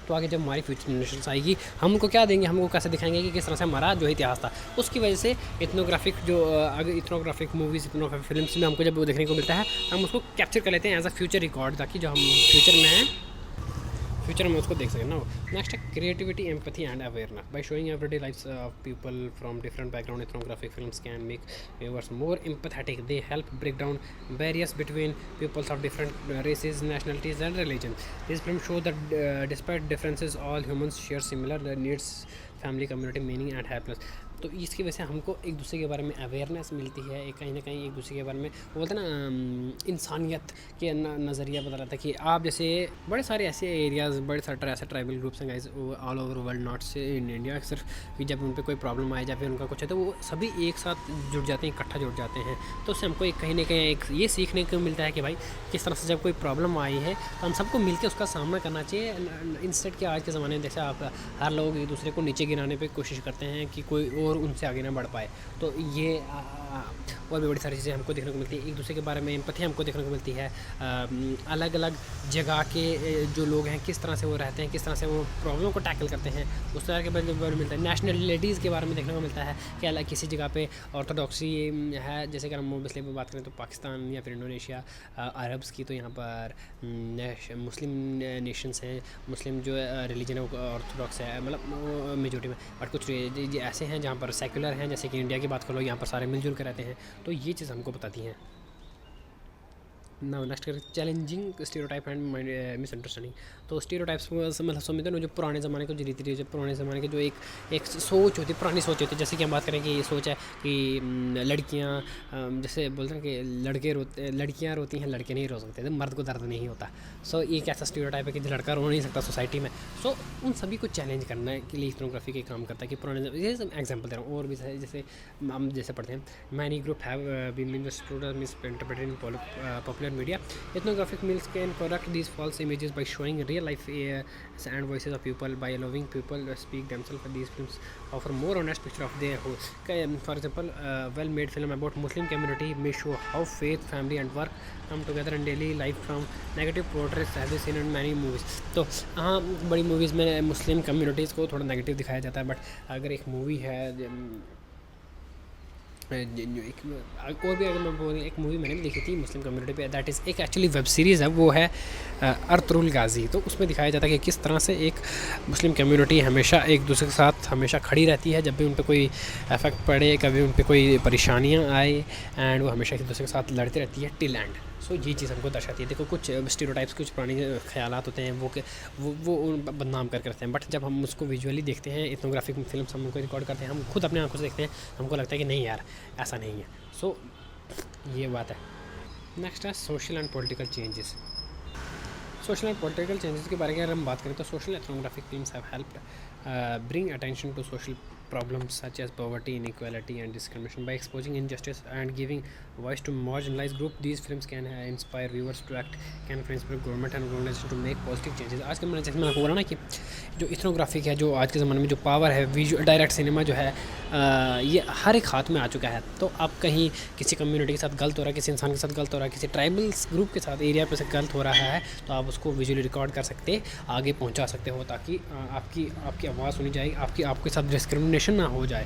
तो आगे जब हमारी फ्यूचर जनरेशन आएगी हम उनको क्या देंगे, हम उनको कैसे दिखाएंगे कि किस तरह से हमारा जो इतिहास था। उसकी वजह से इथनोग्राफिक जो आगे इथनोग्राफिक मूवीज़, इथनोग्राफिक फिल्म्स में हमको जब वो देखने को मिलता है हम उसको कैप्चर कर लेते हैं एज अ फ्यूचर रिकॉर्ड, ताकि जो हम फ्यूचर में उसको देख सकें ना। नेक्स्ट है creativity, empathy and awareness. By showing everyday lives of people from different background, ethnographic films can make viewers more empathetic. They help break down barriers between peoples of different races, nationalities and religions. These films show that despite differences all humans share similar needs, family, community, meaning and happiness. तो इसकी वजह से हमको एक दूसरे के बारे में अवेयरनेस मिलती है, एक कहीं ना कहीं एक दूसरे के बारे में बोलते हैं ना इंसानियत के नज़रिया पता रहता है कि आप जैसे बड़े सारे ऐसे एरियाज़, बड़े सारे ऐसे ट्राइबल ग्रुप्स हैं guys all over world, not से इन इंडिया, सिर्फ कि जब उन पर कोई प्रॉब्लम आए, जब भी उनका कुछ है तो वो सभी एक साथ जुड़ जाते हैं, इकट्ठा जुड़ जाते हैं। तो उससे हमको एक कहीं ना कहीं एक ये सीखने को मिलता है कि भाई किस तरह से जब कोई प्रॉब्लम आई है तो हम सबको मिलकर उसका सामना करना चाहिए, इंस्टेड कि आज के ज़माने में जैसे आप हर लोग एक दूसरे को नीचे गिराने पे कोशिश करते हैं कि कोई और उनसे आगे ना बढ़ पाए। तो ये और भी बड़ी सारी चीज़ें हमको देखने को मिलती है, एक दूसरे के बारे में एम्पैथी हमको देखने को मिलती है। अलग अलग जगह के जो लोग हैं किस तरह से वो रहते हैं, किस तरह से वो प्रॉब्लम को टैकल करते हैं, उस तरह के बारे में मिलता है। नेशनलिटीज़ के बारे में देखने को मिलता है कि अलग किसी जगह पे ऑर्थोडॉक्सी है, जैसे कि हम मुस्लिम की बात करें तो पाकिस्तान या फिर इंडोनेशिया, अरब्स की तो यहाँ पर मुस्लिम नेशंस हैं, मुस्लिम जो रिलीजन है वो ऑर्थोडॉक्स है, मतलब मेजोरिटी में, बट कुछ ऐसे हैं जहाँ पर सेकुलर हैं, जैसे कि इंडिया की बात कर लो, यहाँ पर सारे मिलजुल के रहते हैं। तो ये चीज़ हमको बताती हैं। नाउ नेक्स्ट करें चैलेंजिंग स्टीरियोटाइप एंड मिसअंडरस्टैंडिंग। तो स्टीरियोटाइप्स को मतलब समझते हैं जो पुराने ज़माने के जो रीति रिवाज, पुराने ज़माने के जो एक सोच होती है, पुरानी सोच होती है। जैसे कि हम बात करें कि ये सोच है कि लड़कियाँ जैसे बोलते हैं कि लड़कियाँ रोती हैं, लड़के नहीं रो सकते, तो मर्द को दर्द नहीं होता। सो ये एक ऐसा स्टीरियोटाइप है कि लड़का रो नहीं सकता सोसाइटी में। सो उन सभी को चैलेंज करने के लिए इथनोग्राफी के काम करता है कि पुराने एग्जाम्पल दे रहा हूँ और भी जैसे हम जैसे पढ़ते हैं, many group have been misinterpreted in popular media. Ethnographic meals can correct these false images by showing real life and voices of people, by allowing people to speak themselves. These films offer more honest picture of their whole. For example, well-made film about Muslim community may show how faith, family and work come together in daily life from negative portraits have been seen in many movies. तो हाँ, बड़ी movies में मुस्लिम communities को थोड़ा negative दिखाया जाता है, but अगर एक मूवी है और भी, अगर मैं बोल एक मूवी मैंने भी देखी थी मुस्लिम कम्युनिटी पे, दैट इज़ एक एक्चुअली वेब सीरीज़ है, वो है अर्तुगरुल गाजी। तो उसमें दिखाया जाता है कि किस तरह से एक मुस्लिम कम्युनिटी हमेशा एक दूसरे के साथ हमेशा खड़ी रहती है, जब भी उन पर कोई इफेक्ट पड़े, कभी उन पर कोई परेशानियाँ आए, एंड वो हमेशा एक दूसरे के साथ लड़ती रहती है टिल एंड। सो ये चीज़ हमको दर्शाती है। देखो कुछ स्टीरियोटाइप्स, कुछ पुराने ख्यालात होते हैं वो बदनाम करके रखते हैं, बट जब हम उसको विजुअली देखते हैं, इथनोग्राफिक फिल्म हम उनको रिकॉर्ड करते हैं, हम खुद अपने आंखों से देखते हैं, हमको लगता है कि नहीं यार ऐसा नहीं है। सो ये बात है। नेक्स्ट है social and political changes. Social and political changes के बारे में अगर हम बात करें तो social ethnographic films have helped bring attention to social problems such as poverty, inequality and discrimination by exposing injustice and giving voice to marginalized group. These films can inspire viewers to act, can inspire government and organizations to make positive changes. आज के ज़माने जैसे मैंने बोला ना कि जो ethnographic है, जो आज के ज़माने में जो पावर है, विजुअल डायरेक्ट सिनेमा जो है ये हर एक हाथ में आ चुका है। तो आप कहीं किसी कम्युनिटी के साथ गलत हो रहा है, किसी इंसान के साथ गलत हो रहा है, किसी ट्राइबल्स ग्रुप के साथ एरिया पे से गलत हो रहा है, तो आप उसको विजुअली रिकॉर्ड कर सकते, आगे पहुंचा सकते हो, ताकि आपकी आवाज़ सुनी जाए, आपके साथ डिस्क्रिमिनेशन ना हो जाए,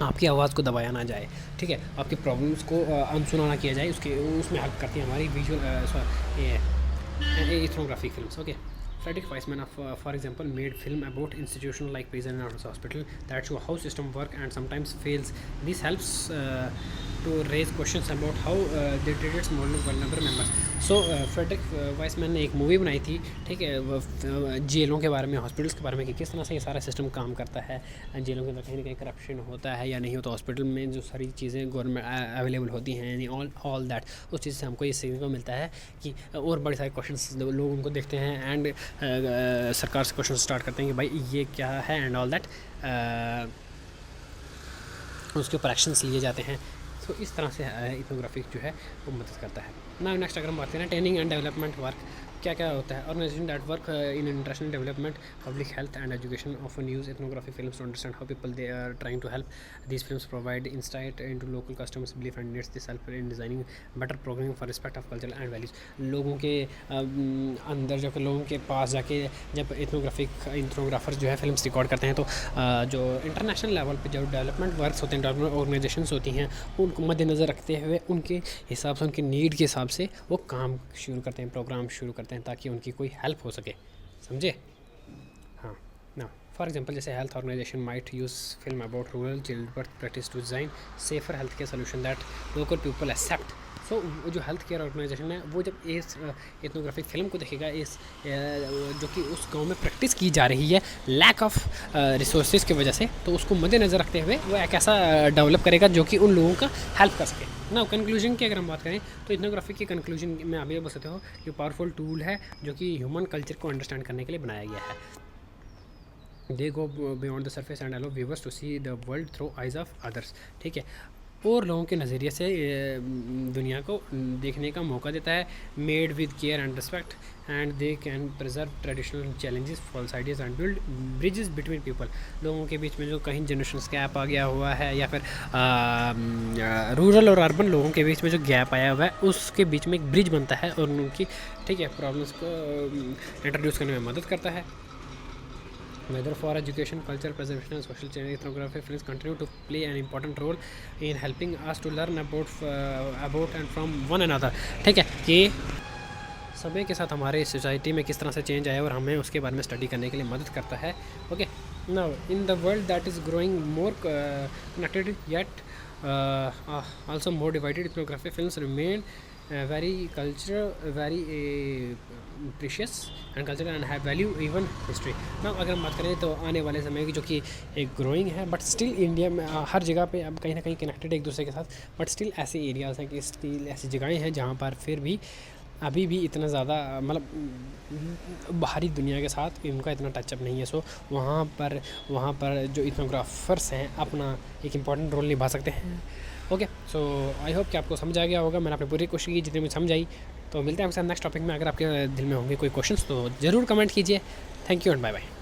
आपकी आवाज़ को दबाया ना जाए, ठीक है, आपकी प्रॉब्लम्स को अनसुना ना किया जाए, उसमें हेल्प करती है हमारी visual ethnographic films. Okay, Frederick Wiseman, for example, made film about institutions like prison and hospital that show how system work and sometimes fails. This helps to raise questions about how they treated small vulnerable members. So Frederick Wiseman ने एक movie बनाई थी, ठीक है, जेलों के बारे में, हॉस्पिटल्स के बारे में, कि किस तरह से ये सारा सिस्टम काम करता है, जेलों के अंदर कहीं ना कहीं करप्शन होता है या नहीं होता, हॉस्पिटल में जो सारी चीज़ें गवर्नमेंट अवेलेबल होती हैं, यानी ऑल दैट, उस चीज़ से हमको ये सीखने को मिलता है कि और बड़े सारे क्वेश्चंस लोग उनको देखते हैं, एंड सरकार से क्वेश्चन स्टार्ट करते हैं कि भाई ये क्या है एंड ऑल दैट, उसके ऊपर एक्शंस लिए जाते हैं। तो इस तरह से इथनोग्राफिक जो है वो मदद करता है। ना नेक्स्ट अगर हम बात करें ट्रेनिंग एंड डेवलपमेंट वर्क, क्या क्या होता है, organisation that work in international development, public health and education often use ethnographic films to understand how people they are trying to help. These films provide insight into local customs belief and needs. This help in designing better programming for respect of culture and values. लोगों के अंदर जाकर, लोगों के पास जाके जब इथनोग्राफर जो है फिल्म्स रिकॉर्ड करते हैं, तो जो इंटरनेशनल लेवल पे जो डेवलपमेंट वर्क्स होते हैं, डेवलपमेंट ऑर्गेनाइजेशंस होती हैं, उनको मद्देनज़र रखते हुए उनके हिसाब से, उनकी नीड के हिसाब से वो काम शुरू करते हैं, प्रोग्राम शुरू करते हैं, ताकि उनकी कोई हेल्प हो सके, समझे? हाँ ना, फॉर एग्जांपल जैसे health organisation might use film about rural child birth practice to design safer health care solution that local people accept. So जो हेल्थ केयर ऑर्गेनाइजेशन है वो जब इस इथनोग्राफिक फिल्म को देखेगा, इस जो कि उस गांव में प्रैक्टिस की जा रही है लैक ऑफ रिसोर्सेज की वजह से, तो उसको मद्देनज़र रखते हुए वो एक ऐसा डेवलप करेगा जो कि उन लोगों का हेल्प कर सके ना। कंक्लूजन की अगर हम बात करें तो इथनोग्राफी की कंक्लूजन में आप ये बोल सकते हो कि पावरफुल टूल है जो कि ह्यूमन कल्चर को अंडरस्टैंड करने के लिए बनाया गया है। They go beyond the surface and allow viewers to see the world through eyes of others, ठीक है, और लोगों के नज़रिए से दुनिया को देखने का मौका देता है। Made with care and respect and they can preserve traditional challenges, false ideas and build bridges between people. लोगों के बीच में जो कहीं जनरेशंस गैप आ गया हुआ है या फिर रूरल और अर्बन लोगों के बीच में जो गैप आया हुआ है उसके बीच में एक ब्रिज बनता है और उनकी, ठीक है, प्रॉब्लम्स को इंट्रोड्यूस करने में मदद करता है। Whether for education, culture preservation, and social change, ethnography films continue to play an important role in helping us to learn about and from one another, ठीक है, कि समय के साथ हमारे सोसाइटी में किस तरह से चेंज आया और हमें उसके बारे में स्टडी करने के लिए मदद करता है। Okay, now in the world that is growing more connected yet also more divided, ethnography films remain very cultural, very precious and cultural and have value even history। ना अगर हम बात करें तो आने वाले समय की जो कि एक ग्रोइंग है, बट स्टिल इंडिया में हर जगह पे अब कहीं ना कहीं कनेक्टेड एक दूसरे के साथ, बट स्टिल ऐसे एरियाज़ हैं कि स्टिल ऐसी जगहें हैं जहाँ पर फिर भी अभी भी इतना ज़्यादा मतलब बाहरी दुनिया के साथ इनका इतना टचअप नहीं है। सो वहाँ पर जो इथनोग्राफर्स हैं अपना एक इम्पॉर्टेंट रोल निभा सकते हैं। ओके, सो आई होप कि आपको समझ आ गया होगा। मैंने अपनी पूरी कोशिश की जितनी मुझे समझ आई। तो मिलते हैं आपके साथ नेक्स्ट टॉपिक में। अगर आपके दिल में होंगे कोई क्वेश्चंस तो ज़रूर कमेंट कीजिए। Thank you and bye bye.